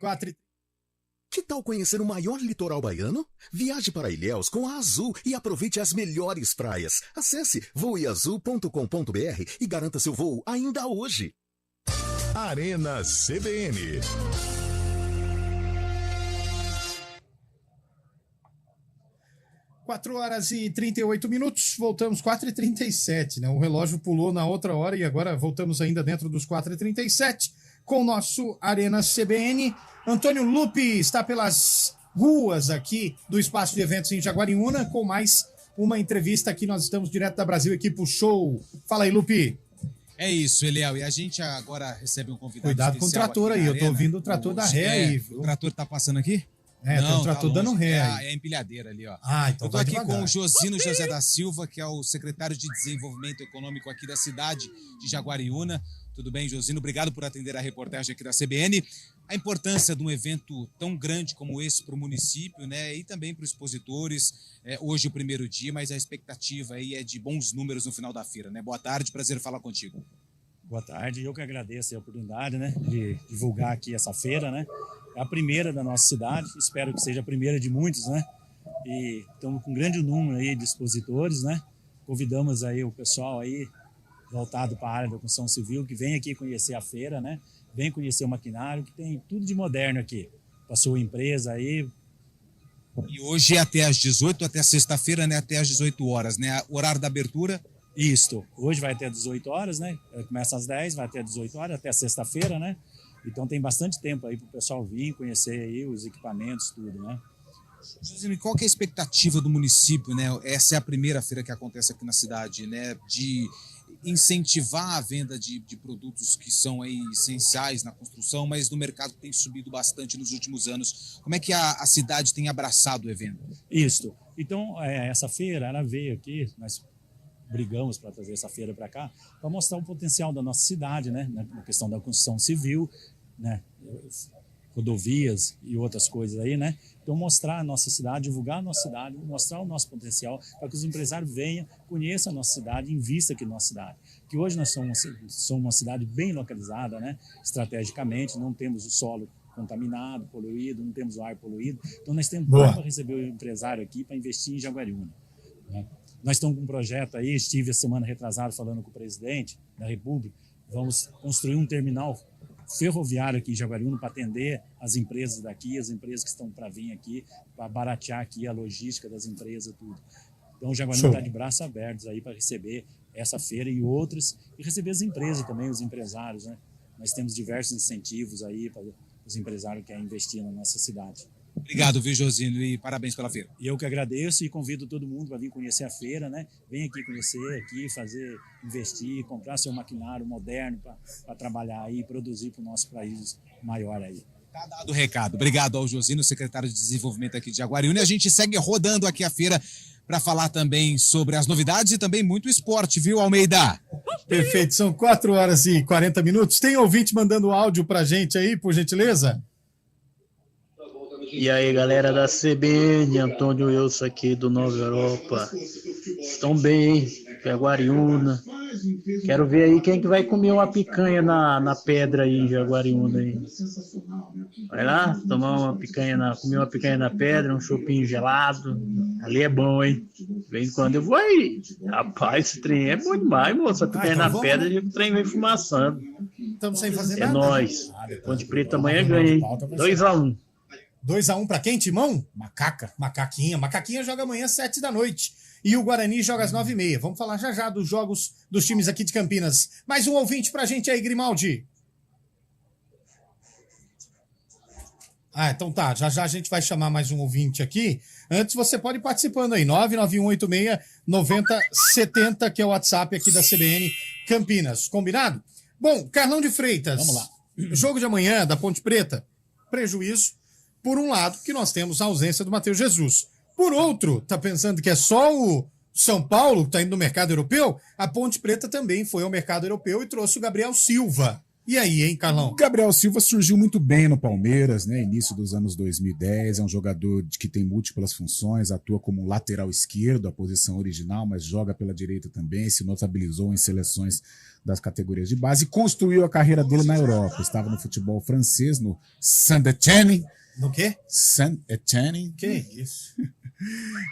4 Que tal conhecer o maior litoral baiano? Viaje para Ilhéus com a Azul e aproveite as melhores praias. Acesse voeazul.com.br e garanta seu voo ainda hoje. Arena CBN. Quatro horas e 38 minutos, voltamos 4h37, né? O relógio pulou na outra hora e agora voltamos ainda dentro dos 4h37 com o nosso Arena CBN. Antônio Lupi está pelas ruas aqui do Espaço de Eventos em Jaguariúna com mais uma entrevista aqui. Nós estamos direto da Brasil Equipe Show. Fala aí, Lupi. É isso, Eliel. E a gente agora recebe um convidado Cuidado com o trator aí, eu tô ouvindo o trator da ré aí. O trator tá passando aqui? É, tem um trator dando ré. É a empilhadeira ali, ó. Então eu tô aqui com o Josino José da Silva, que é o secretário de Desenvolvimento Econômico aqui da cidade de Jaguariúna. Tudo bem, Josino? Obrigado por atender a reportagem aqui da CBN. A importância de um evento tão grande como esse para o município, né? E também para os expositores. Hoje é o primeiro dia, mas a expectativa aí é de bons números no final da feira, né? Boa tarde, prazer falar contigo. Boa tarde, eu que agradeço a oportunidade, né, de divulgar aqui essa feira, né? É a primeira da nossa cidade, espero que seja a primeira de muitos, né? E estamos com um grande número aí de expositores, né? Convidamos aí o pessoal aí voltado para a área da construção civil que vem aqui conhecer a feira, né? Vem conhecer o maquinário, que tem tudo de moderno aqui. Passou empresa aí. E hoje é até às 18, até sexta-feira, né? Até às 18 horas, né? Horário da abertura. Isto. Hoje vai até 18 horas, né? Começa às 10, vai até 18 horas, até sexta-feira, né? Então tem bastante tempo aí para o pessoal vir conhecer aí os equipamentos, tudo, né? Josino, qual que é a expectativa do município, né? Essa é a primeira feira que acontece aqui na cidade, né? De incentivar a venda de produtos que são aí essenciais na construção, mas no mercado tem subido bastante nos últimos anos. Como é que a cidade tem abraçado o evento? Isso. Então, essa feira, ela veio aqui, nós brigamos para trazer essa feira para cá, para mostrar o potencial da nossa cidade, né? Na questão da construção civil, né? Rodovias e outras coisas aí, né? Então, mostrar a nossa cidade, divulgar a nossa cidade, mostrar o nosso potencial para que os empresários venham, conheçam a nossa cidade, invistam aqui na nossa cidade. Que hoje nós somos uma cidade bem localizada, né? Estrategicamente, não temos o solo contaminado, poluído, não temos o ar poluído. Então, nós temos para receber o empresário aqui para investir em Jaguariúna, né? Nós estamos com um projeto aí, estive a semana retrasada falando com o presidente da República, vamos construir um terminal ferroviário aqui em Jaguariúna para atender as empresas daqui, as empresas que estão para vir aqui, para baratear aqui a logística das empresas, tudo. Então o Jaguariúna está de braços abertos aí para receber essa feira e outras, e receber as empresas também, os empresários, né? Nós temos diversos incentivos aí para os empresários que querem investir na nossa cidade. Obrigado, viu, Josino, e parabéns pela feira. E eu que agradeço e convido todo mundo para vir conhecer a feira, né? Vem aqui conhecer, aqui fazer, investir, comprar seu maquinário moderno para trabalhar aí e produzir para o nosso país maior aí. Tá dado o recado. Obrigado ao Josino, secretário de Desenvolvimento aqui de Jaguariúna. E a gente segue rodando aqui a feira para falar também sobre as novidades e também muito esporte, viu, Almeida? Perfeito, são 4 horas e 40 minutos. Tem ouvinte mandando áudio para a gente aí, por gentileza? E aí, galera da CBN, Antônio Wilson aqui do Nova Europa. Estão bem, hein? Jaguariúna. Quero ver aí quem que vai comer uma picanha na pedra aí em Jaguariúna. Aí. Vai lá, tomar uma picanha, comer uma picanha na pedra, um chopinho gelado. Ali é bom, hein? De vez em quando eu vou aí. Rapaz, esse trem é bom demais, moça. A picanha na pedra e o trem vem fumaçando. Estamos sem fazer nada. É nóis. Ponte Preta amanhã ganha, hein? 2-1. 2-1 para quem, Timão? Macaca. Macaquinha joga amanhã às 7 da noite. E o Guarani joga às 9h30. Vamos falar já dos jogos dos times aqui de Campinas. Mais um ouvinte pra gente aí, Grimaldi. Então tá. Já a gente vai chamar mais um ouvinte aqui. Antes você pode ir participando aí. 99186-9070, que é o WhatsApp aqui da CBN Campinas. Combinado? Bom, Carlão de Freitas. Vamos lá. Jogo de amanhã da Ponte Preta. Prejuízo. Por um lado, que nós temos a ausência do Matheus Jesus. Por outro, tá pensando que é só o São Paulo que tá indo no mercado europeu? A Ponte Preta também foi ao mercado europeu e trouxe o Gabriel Silva. E aí, hein, Carlão? O Gabriel Silva surgiu muito bem no Palmeiras, né? Início dos anos 2010. É um jogador que tem múltiplas funções, atua como lateral esquerdo, a posição original, mas joga pela direita também, se notabilizou em seleções das categorias de base e construiu a carreira dele na Europa. Estava no futebol francês, no Saint-Étienne. No quê? Saint-Étienne. Que isso?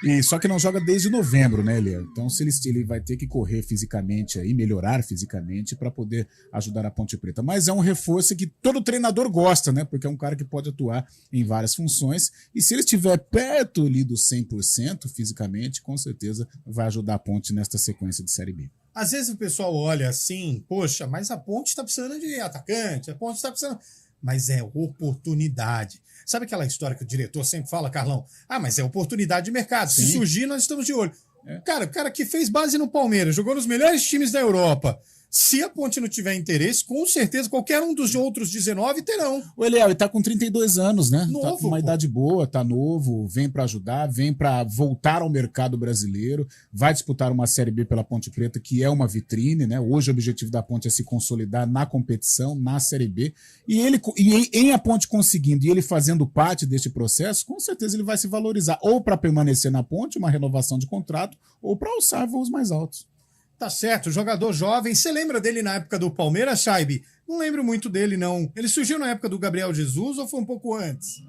E só que não joga desde novembro, né, Eliel? Então ele vai ter que correr fisicamente aí, melhorar fisicamente para poder ajudar a Ponte Preta. Mas é um reforço que todo treinador gosta, né? Porque é um cara que pode atuar em várias funções e se ele estiver perto ali do 100% fisicamente, com certeza vai ajudar a Ponte nesta sequência de Série B. Às vezes o pessoal olha assim, poxa, mas a Ponte está precisando de atacante, a Ponte está precisando... Mas é oportunidade. Sabe aquela história que o diretor sempre fala, Carlão? Mas é oportunidade de mercado. Se surgir, nós estamos de olho. Cara, o cara que fez base no Palmeiras, jogou nos melhores times da Europa. Se a Ponte não tiver interesse, com certeza qualquer um dos outros 19 terão. O Eliel, ele tá com 32 anos, né? Novo, tá com uma idade boa, tá novo, vem para ajudar, vem para voltar ao mercado brasileiro, vai disputar uma Série B pela Ponte Preta, que é uma vitrine, né? Hoje o objetivo da Ponte é se consolidar na competição, na Série B. E em a Ponte conseguindo e ele fazendo parte deste processo, com certeza ele vai se valorizar ou para permanecer na Ponte, uma renovação de contrato, ou para alçar voos mais altos. Tá certo, jogador jovem. Você lembra dele na época do Palmeiras, Chaibe? Não lembro muito dele, não. Ele surgiu na época do Gabriel Jesus ou foi um pouco antes?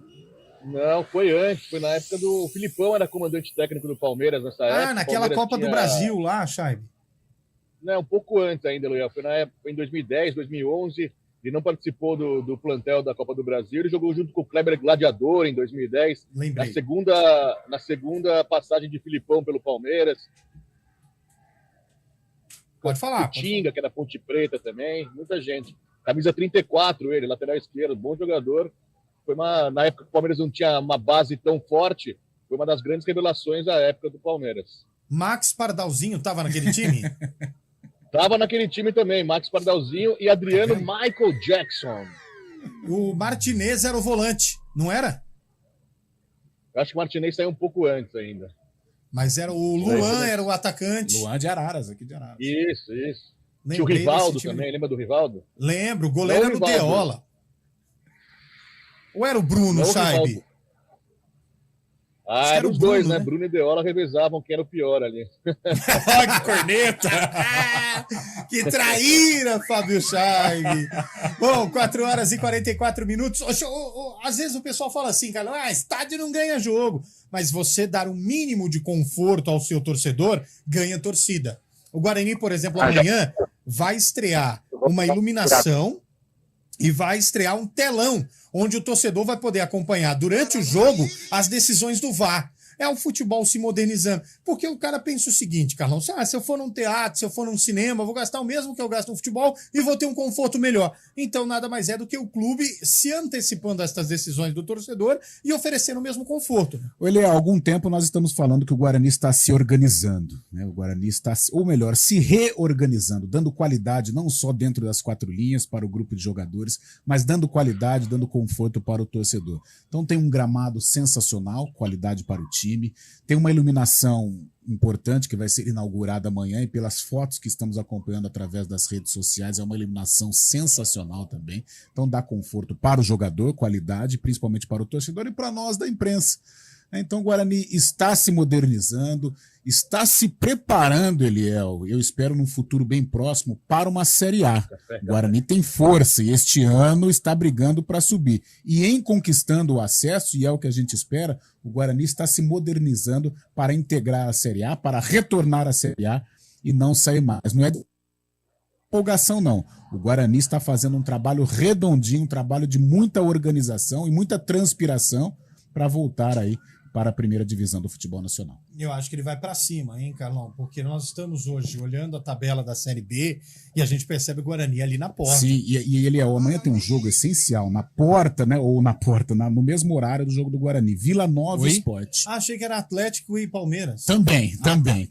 Não, foi antes. Foi na época do Filipão, era comandante técnico do Palmeiras nessa época. Naquela Copa do Brasil lá, Chaibe. Não, um pouco antes ainda, Luiz. Foi na época, em 2010, 2011. Ele não participou do plantel da Copa do Brasil. Ele jogou junto com o Kleber Gladiador em 2010. Lembrei. Na segunda passagem de Filipão pelo Palmeiras. Pode falar. Tinga, que era Ponte Preta também, muita gente. Camisa 34, ele, lateral esquerdo, bom jogador. Na época que o Palmeiras não tinha uma base tão forte, foi uma das grandes revelações da época do Palmeiras. Max Pardalzinho estava naquele time? Tava naquele time também, Max Pardalzinho e Adriano Michael Jackson. O Martinez era o volante, não era? Eu acho que o Martinez saiu um pouco antes ainda. Mas era o Luan, era o atacante. Luan de Araras, aqui de Araras. Isso. Tinha o Rivaldo também, lembra do Rivaldo? Lembro, o goleiro era o Deola. Ou era o Bruno, Chaibe? Eram os dois, né? Bruno e Deola revezavam quem era o pior ali. Olha que corneta! Que traíra, Fábio Chaibe! Bom, 4h44. Às vezes o pessoal fala assim, cara, estádio não ganha jogo. Mas você dar um mínimo de conforto ao seu torcedor, ganha torcida. O Guarani, por exemplo, amanhã vai estrear uma iluminação e vai estrear um telão, onde o torcedor vai poder acompanhar durante o jogo as decisões do VAR. É o futebol se modernizando. Porque o cara pensa o seguinte, Carlão, se eu for num teatro, se eu for num cinema, eu vou gastar o mesmo que eu gasto no futebol e vou ter um conforto melhor. Então nada mais é do que o clube se antecipando a estas decisões do torcedor e oferecendo o mesmo conforto. Há algum tempo nós estamos falando que o Guarani está se organizando, né? O Guarani está, ou melhor, se reorganizando, dando qualidade não só dentro das quatro linhas para o grupo de jogadores, mas dando qualidade, dando conforto para o torcedor. Então tem um gramado sensacional, qualidade para o time, tem uma iluminação importante que vai ser inaugurada amanhã e pelas fotos que estamos acompanhando através das redes sociais, é uma iluminação sensacional também, então dá conforto para o jogador, qualidade, principalmente para o torcedor e para nós da imprensa. Então o Guarani está se modernizando, está se preparando, Eliel, eu espero num futuro bem próximo, para uma Série A. O Guarani tem força e este ano está brigando para subir. E em conquistando o acesso, e é o que a gente espera, o Guarani está se modernizando para integrar a Série A, para retornar à Série A e não sair mais. Não é empolgação, não. O Guarani está fazendo um trabalho redondinho, um trabalho de muita organização e muita transpiração para voltar aí para a primeira divisão do futebol nacional. Eu acho que ele vai para cima, hein, Carlão? Porque nós estamos hoje olhando a tabela da Série B e a gente percebe o Guarani ali na porta. Sim, e ele amanhã tem um jogo essencial na porta, né? Ou na porta, no mesmo horário do jogo do Guarani. Vila Nova Sport. Achei que era Atlético e Palmeiras. Também.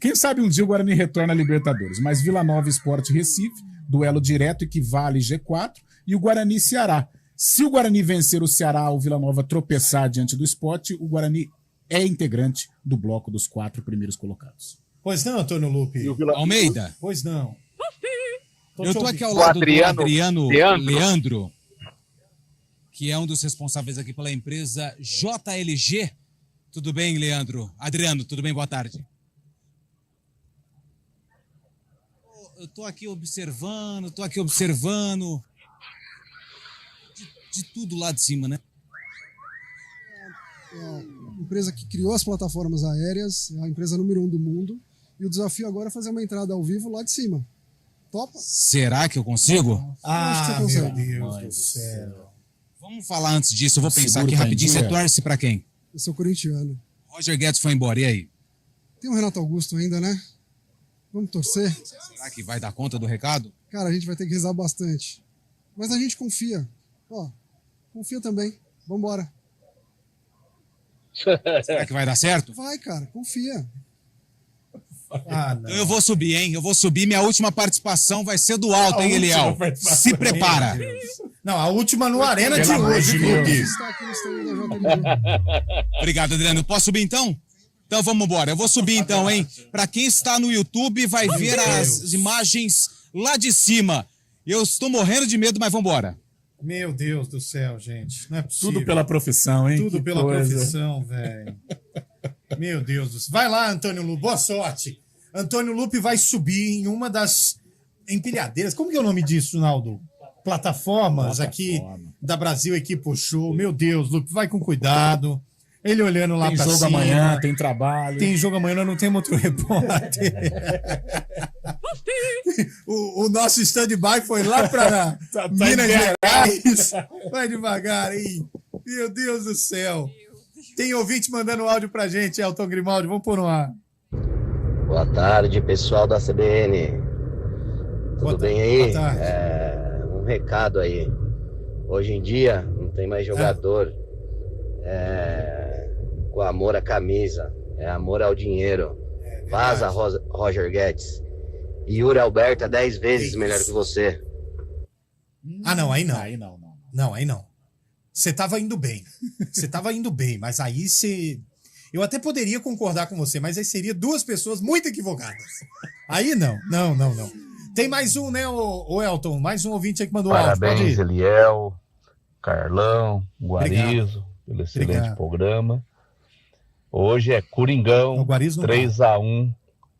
Quem sabe um dia o Guarani retorna à Libertadores. Mas Vila Nova Sport Recife, duelo direto, equivale G4, e o Guarani Ceará. Se o Guarani vencer o Ceará, o Vila Nova tropeçar diante do Sport, o Guarani é integrante do bloco dos 4 primeiros colocados. Pois não, Antônio Lupe? Almeida? Pois não. Eu tô aqui ao lado do Adriano Leandro, que é um dos responsáveis aqui pela empresa JLG. Tudo bem, Leandro? Adriano, tudo bem? Boa tarde. Eu tô aqui observando de tudo lá de cima, né? É a empresa que criou as plataformas aéreas, é a empresa número 1 do mundo, e o desafio agora é fazer uma entrada ao vivo lá de cima. Topa? Será que eu consigo? Acho que você consegue. Meu Deus do céu. Vamos falar antes disso, eu vou pensar Seguro aqui rapidinho. pra Você dia. torce pra quem? Eu sou corintiano. Roger Guedes foi embora, e aí? Tem o Renato Augusto ainda, né? Vamos torcer. Será que vai dar conta do recado? Cara, a gente vai ter que rezar bastante. Mas a gente confia. Ó, confia também. Vambora. Será que vai dar certo? Vai, cara, confia. Então eu vou subir, hein? Eu vou subir. Minha última participação vai ser do alto, hein, Eliel? Se prepara. Não, a última no Arena de hoje, Lupe. Está aqui no estúdio da JLG. Obrigado, Adriano. Posso subir então? Então vamos embora. Eu vou subir então, hein? Pra quem está no YouTube, vai ver as imagens lá de cima. Eu estou morrendo de medo, mas vamos embora. Meu Deus do céu, gente. Não é possível. Tudo pela profissão, hein? Tudo Que pela coisa. profissão, velho. Meu Deus do céu. Vai lá, Antônio Lupe. Boa sorte. Antônio Lupe vai subir em uma das empilhadeiras. Como que é o nome disso, Naldo? Plataformas aqui da Brasil Equipe Show. Meu Deus, Lupe, vai com cuidado. Ele olhando lá Tem pra jogo cima. amanhã, tem trabalho. Tem jogo amanhã, nós não temos outro repórter. o nosso stand-by foi lá para Minas Gerais. Vai devagar aí. Meu Deus do céu. Tem ouvinte mandando áudio pra gente, Elton Grimaldi. Vamos pôr no ar. Boa tarde, pessoal da CBN. Tudo bem aí? Boa tarde. Um recado aí. Hoje em dia não tem mais jogador com amor à camisa, é amor ao dinheiro. Vaza, Roger Guedes. E Yuri Alberto é 10 vezes melhor que você. Ah, não, aí não. Não, aí não. Você tava indo bem. Mas aí você... Eu até poderia concordar com você, mas aí seria duas pessoas muito equivocadas. Aí não. Tem mais um, né, o Elton? Mais um ouvinte aí que mandou áudio. Parabéns, Eliel, Carlão, Guarizo, pelo excelente Obrigado. programa. Hoje é Coringão, 3-1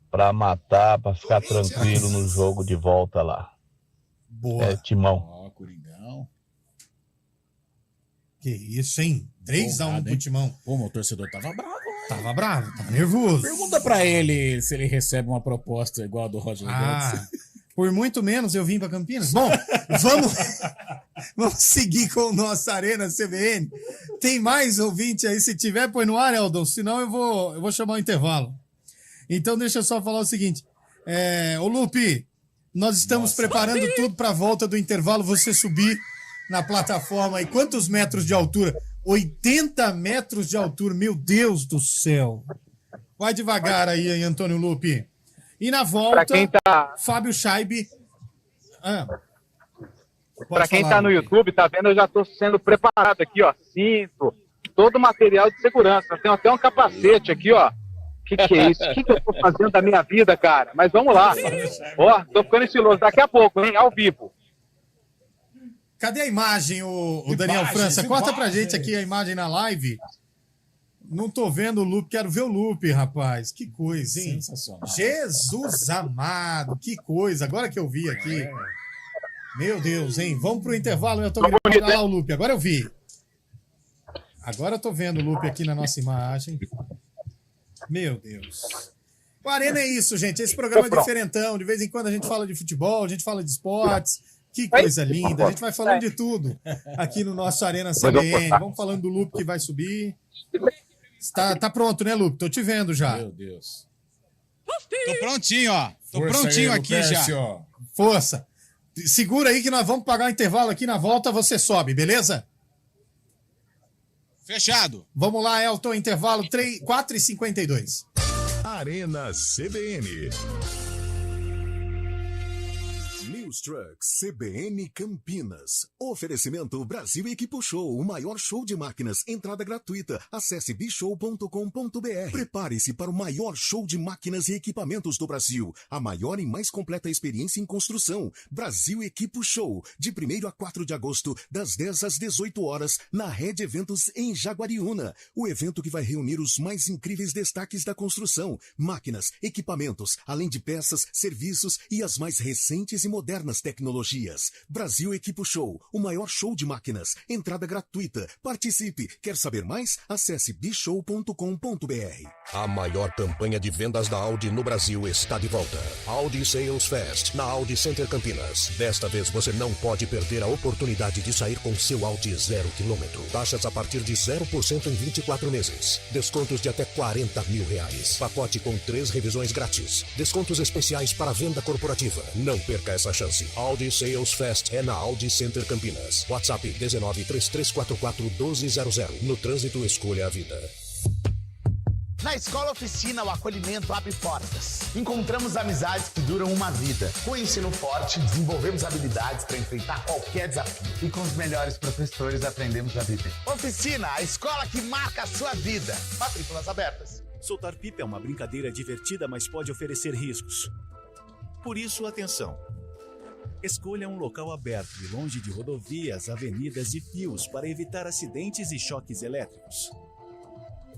para matar, para ficar tranquilo no jogo de volta lá. Boa. É, Timão. Ó, Coringão. Que isso, hein? 3-1 pro Timão. Pô, o torcedor tava bravo. Tava bravo, tava nervoso. Pergunta pra ele se ele recebe uma proposta igual a do Roger Guedes. Por muito menos eu vim pra Campinas. Bom, vamos seguir com o nosso Arena CBN. Tem mais ouvinte aí? Se tiver, põe no ar, Eldon. Senão eu vou chamar o intervalo. Então deixa eu só falar o seguinte. Ô Lupe, nós estamos preparando tudo pra volta do intervalo. Você subir na plataforma aí. Quantos metros de altura? 80 metros de altura. Meu Deus do céu. Vai devagar aí, Antônio Lupe. E na volta, Fábio Scheibe. Pra quem tá no YouTube, tá vendo, eu já tô sendo preparado aqui, ó. Cinto, todo o material de segurança. Eu tenho até um capacete aqui, ó. Que é isso? O que eu tô fazendo da minha vida, cara? Mas vamos lá. Ó, tô ficando estiloso. Daqui a pouco, hein? Ao vivo. Cadê a imagem, o Daniel França? Corta pra gente aqui a imagem na live. Não tô vendo o Lupe, quero ver o Lupe, rapaz. Que coisa, hein? Sensacional. Jesus amado, que coisa. Agora que eu vi aqui. Meu Deus, hein? Vamos pro intervalo, eu tô vendo lá o Lupe. Agora eu vi. Agora eu tô vendo o Lupe aqui na nossa imagem. Meu Deus. O Arena é isso, gente. Esse programa é diferentão. De vez em quando a gente fala de futebol, a gente fala de esportes. Que coisa linda. A gente vai falando de tudo aqui no nosso Arena CBN. Vamos falando do Lupe que vai subir. Tá pronto, né, Lupe? Tô te vendo já. Meu Deus. Tô prontinho, ó. Tô Força prontinho aí, aqui Lupércio. já. Força. Segura aí que nós vamos pagar o intervalo aqui. Na volta você sobe, beleza? Fechado. Vamos lá, Elton. Intervalo 4h52. Arena CBN. News Trucks CBN Campinas. Oferecimento Brasil Equipo Show, o maior show de máquinas. Entrada gratuita. Acesse bishow.com.br. Prepare-se para o maior show de máquinas e equipamentos do Brasil. A maior e mais completa experiência em construção. Brasil Equipo Show. De 1º a 4 de agosto, das 10 às 18 horas, na Rede Eventos em Jaguariúna. O evento que vai reunir os mais incríveis destaques da construção. Máquinas, equipamentos, além de peças, serviços e as mais recentes e modernas tecnologias. Brasil Equipo Show, o maior show de máquinas. Entrada gratuita. Participe. Quer saber mais? Acesse bishow.com.br. A maior campanha de vendas da Audi no Brasil está de volta. Audi Sales Fest, na Audi Center Campinas. Desta vez você não pode perder a oportunidade de sair com seu Audi 0 km. Taxas a partir de 0% em 24 meses. Descontos de até R$40 mil. Pacote com 3 revisões grátis. Descontos especiais para venda corporativa. Não perca essa chance. Audi Sales Fest é na Audi Center Campinas. WhatsApp 1933441200. No trânsito, escolha a vida. Na Escola Oficina, o acolhimento abre portas. Encontramos amizades que duram uma vida. Com o ensino forte, desenvolvemos habilidades para enfrentar qualquer desafio. E com os melhores professores, aprendemos a viver. Oficina, a escola que marca a sua vida. Matrículas abertas. Soltar pipa é uma brincadeira divertida, mas pode oferecer riscos. Por isso, atenção. Escolha um local aberto e longe de rodovias, avenidas e fios para evitar acidentes e choques elétricos.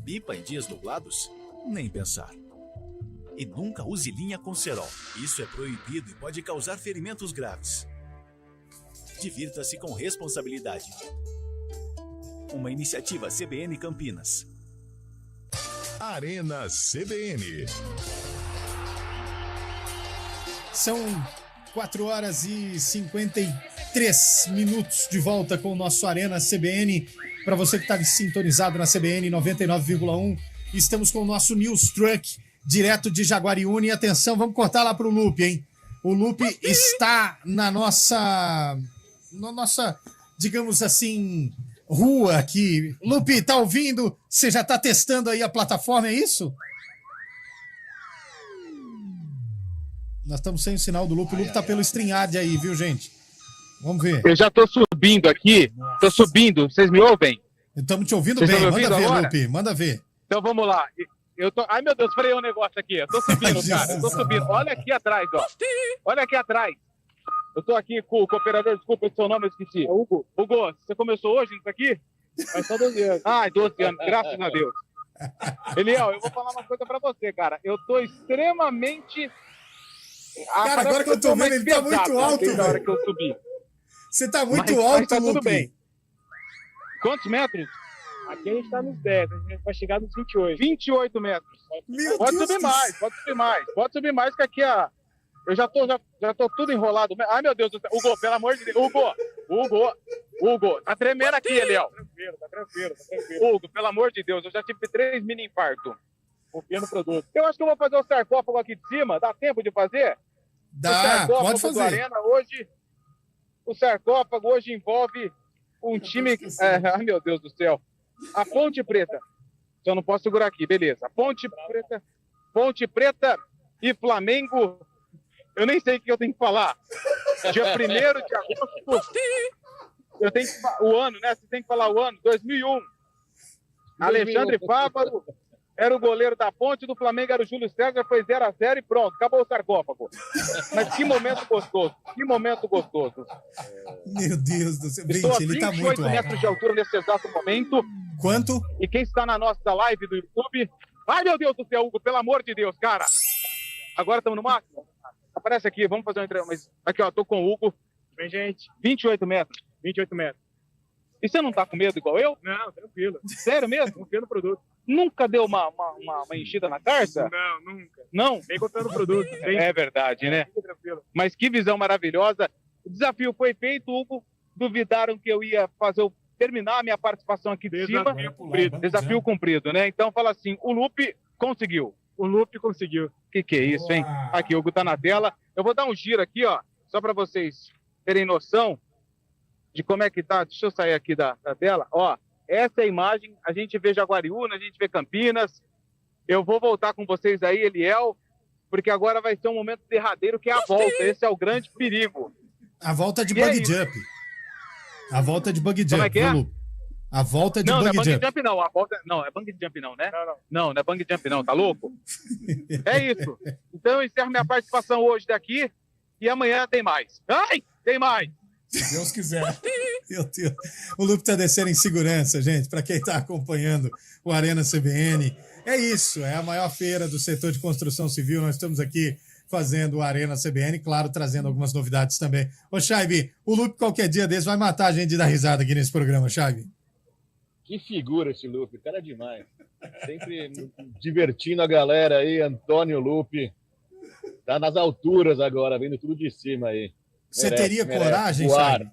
Pipa em dias nublados? Nem pensar. E nunca use linha com cerol. Isso é proibido e pode causar ferimentos graves. Divirta-se com responsabilidade. Uma iniciativa CBN Campinas. Arena CBN. São 4h53 de volta com o nosso Arena CBN. Para você que está sintonizado na CBN 99,1, estamos com o nosso News Truck, direto de Jaguariúna. E atenção, vamos cortar lá para o Lupe, hein? O Lupe está na nossa, digamos assim, rua aqui. Lupe, tá ouvindo? Você já está testando aí a plataforma, é isso? Nós estamos sem o sinal do Lupe. O Lupe tá pelo StreamYard aí, viu, gente? Vamos ver. Eu já tô subindo aqui. Tô subindo. Vocês me ouvem? Estamos te ouvindo Vocês bem. estão me Manda ouvindo ver, agora? Lupe. Manda ver. Então vamos lá. Eu tô... Ai, meu Deus, freei um negócio aqui. Eu tô subindo, cara. Eu tô subindo. Olha aqui atrás, ó. Olha aqui atrás. Eu tô aqui com o cooperador. Desculpa, esse seu nome eu esqueci. É Hugo. Hugo, você começou hoje isso aqui? Faz só 12 anos. Ah, 12 anos. Graças a Deus. Eliel, eu vou falar uma coisa pra você, cara. Eu tô extremamente... Cara, agora que eu tô vendo, ele tá muito alto, Na hora velho. que eu subi. Você tá muito Mas alto, tá tudo Lupe. bem. Quantos metros? Aqui a gente tá nos 10, a gente vai chegar nos 28. 28 metros. Meu Pode Deus subir do mais, pode subir mais. Pode subir mais, que aqui eu já tô tudo enrolado. Ai, meu Deus do céu. Hugo, pelo amor de Deus. Hugo, tá tremendo aqui, Eliel. Tá tranquilo. Hugo, pelo amor de Deus, eu já tive 3 mini infartos. Confia no produto. Eu acho que eu vou fazer o sarcófago aqui de cima. Dá tempo de fazer? Dá, pode fazer. Do Arena hoje, o sarcófago hoje envolve um time... ai, meu Deus do céu. A Ponte Preta. Só não posso segurar aqui, beleza. Ponte Preta e Flamengo. Eu nem sei o que eu tenho que falar. Dia 1º de agosto. Eu tenho que o ano, né? Você tem que falar o ano. 2001. Alexandre Fávaro era o goleiro da Ponte, do Flamengo era o Júlio César, foi 0-0 e pronto, acabou o sarcófago. Mas que momento gostoso, Meu Deus do céu. Estou Gente, a ele tá 28 muito alto. metros de altura nesse exato momento. Quanto? E quem está na nossa live do YouTube... Ai, meu Deus do céu, Hugo, pelo amor de Deus, cara. Agora estamos no máximo? Aparece aqui, vamos fazer uma entrevista. Aqui, ó, tô com o Hugo. Vem, gente. 28 metros. 28 metros. E você não tá com medo igual eu? Não, tranquilo. Sério mesmo? Confia no produto. Nunca deu uma enchida na carça? Não, nunca. Não? Vem contando o produto. É verdade, né? Fica tranquilo. Mas que visão maravilhosa. O desafio foi feito, Hugo. Duvidaram que eu ia fazer terminar a minha participação aqui de cima. Desafio cumprido, né? Então fala assim, o Lupe conseguiu. O Lupe conseguiu. Que é isso, hein? Aqui, o Hugo tá na tela. Eu vou dar um giro aqui, ó, só para vocês terem noção de como é que tá. Deixa eu sair aqui da tela. Ó, essa é a imagem. A gente vê Jaguariúna, a gente vê Campinas. Eu vou voltar com vocês aí, Eliel, porque agora vai ser um momento derradeiro, que é a volta. Esse é o grande perigo. A volta de bug jump. A volta de bug jump. Como é que é? A volta de não, bug não é jump. bungee jump não. A volta não é bungee jump não, né? Não é bungee jump não, tá louco? É isso. Então eu encerro minha participação hoje daqui e amanhã tem mais. Ai, tem mais. Se Deus quiser. Meu Deus. O Lupe tá descendo em segurança, gente, para quem tá acompanhando o Arena CBN. É isso, é a maior feira do setor de construção civil. Nós estamos aqui fazendo o Arena CBN, claro, trazendo algumas novidades também. Ô, Chaibi, o Lupe qualquer dia desse vai matar a gente de dar risada aqui nesse programa, Chaibi. Que figura esse Lupe, cara é demais. Sempre divertindo a galera aí, Antônio Lupe. Tá nas alturas agora, vendo tudo de cima aí. Você teria coragem, Chaibi?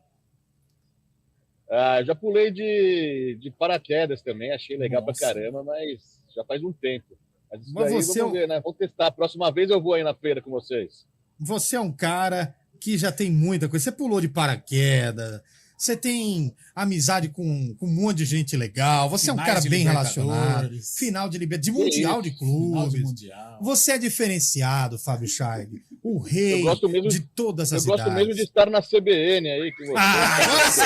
Já pulei de paraquedas também, achei legal pra caramba, mas já faz um tempo. Mas você vamos ver, né? Vamos testar. A próxima vez eu vou aí na feira com vocês. Você é um cara que já tem muita coisa. Você pulou de paraquedas, você tem amizade com um monte de gente legal, você é um cara bem relacionado. Final de Libertadores, de Mundial de Clubes. Você é diferenciado, Fábio Chaib. O rei de todas as idades. Eu gosto mesmo de estar na CBN aí. Com você.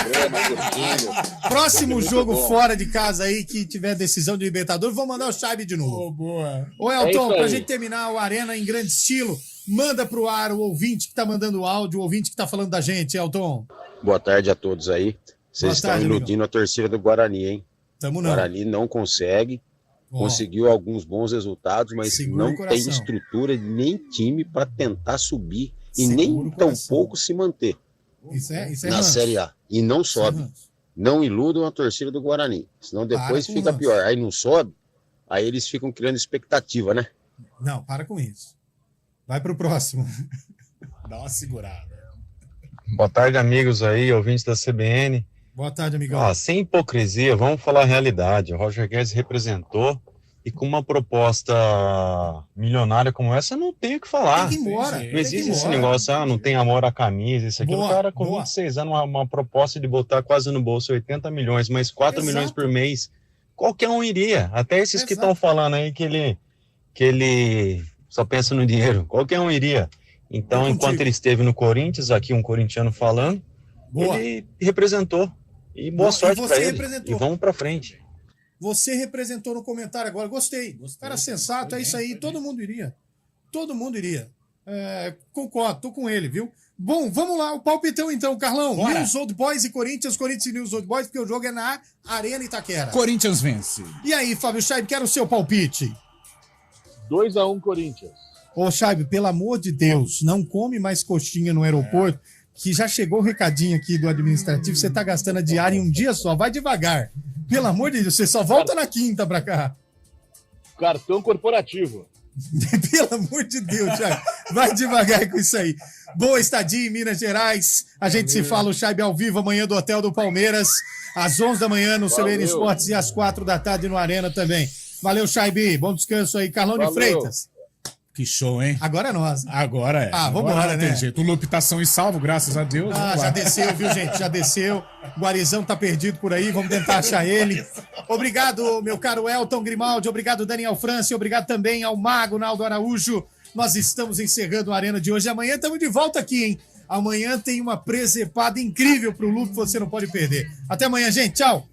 Próximo jogo fora de casa aí que tiver decisão de Libertadores, vou mandar o Chaib de novo. Boa. Ô, Elton, pra gente terminar o Arena em grande estilo, manda pro ar o ouvinte que tá mandando o áudio, o ouvinte que tá falando da gente, Elton. Boa tarde a todos aí. Vocês estão iludindo a torcida do Guarani, hein? Tamo não. O Guarani não consegue. Conseguiu alguns bons resultados, mas não tem estrutura nem time para tentar subir e nem tampouco se manter na Série A. E não sobe. Não iludam a torcida do Guarani, senão depois fica pior. Aí não sobe, aí eles ficam criando expectativa, né? Não, para com isso. Vai pro próximo. Dá uma segurada. Boa tarde, amigos aí, ouvintes da CBN. Boa tarde, amigão. Sem hipocrisia, vamos falar a realidade. O Roger Guedes representou e com uma proposta milionária como essa, não tem o que falar. Tem que ir embora. Não existe esse negócio, não tem amor à camisa, isso aqui. O cara com 26 anos, uma proposta de botar quase no bolso 80 milhões, mais 4 milhões por mês. Qualquer um iria. Até esses que estão falando aí que ele só pensa no dinheiro. Qualquer um iria. Então, enquanto ele esteve no Corinthians, aqui um corintiano falando, ele representou. E boa sorte para ele. E vamos para frente. Você representou no comentário agora. Gostei. Cara sensato, é isso aí. Todo mundo iria. Todo mundo iria. Concordo, tô com ele, viu? Bom, vamos lá. O palpitão então, Carlão. Bora. News Old Boys e Corinthians e News Old Boys, porque o jogo é na Arena Itaquera. Corinthians vence. E aí, Fábio Chaib, quero o seu palpite. 2-1 Corinthians. Ô, Chaib, pelo amor de Deus, não come mais coxinha no aeroporto, que já chegou o recadinho aqui do administrativo, você tá gastando a diária em um dia só, vai devagar. Pelo amor de Deus, você só volta na quinta pra cá. Cartão corporativo. Pelo amor de Deus, Chaib, vai devagar com isso aí. Boa estadia em Minas Gerais, a gente se fala o Chaib ao vivo amanhã do Hotel do Palmeiras, às 11 da manhã no CBN Esportes e às 4 da tarde no Arena também. Valeu, Chaib, bom descanso aí. Carlão de Freitas. Que show, hein? Agora é nós. Agora é. Vambora, né? Tem jeito. O Lupe tá são e salvo, graças a Deus. Já desceu, viu, gente? Já desceu. O Guarizão tá perdido por aí, vamos tentar achar ele. Obrigado, meu caro Elton Grimaldi. Obrigado, Daniel França. Obrigado também ao Mago Naldo Araújo. Nós estamos encerrando a Arena de hoje. Amanhã estamos de volta aqui, hein? Amanhã tem uma presepada incrível pro Lupe, você não pode perder. Até amanhã, gente. Tchau.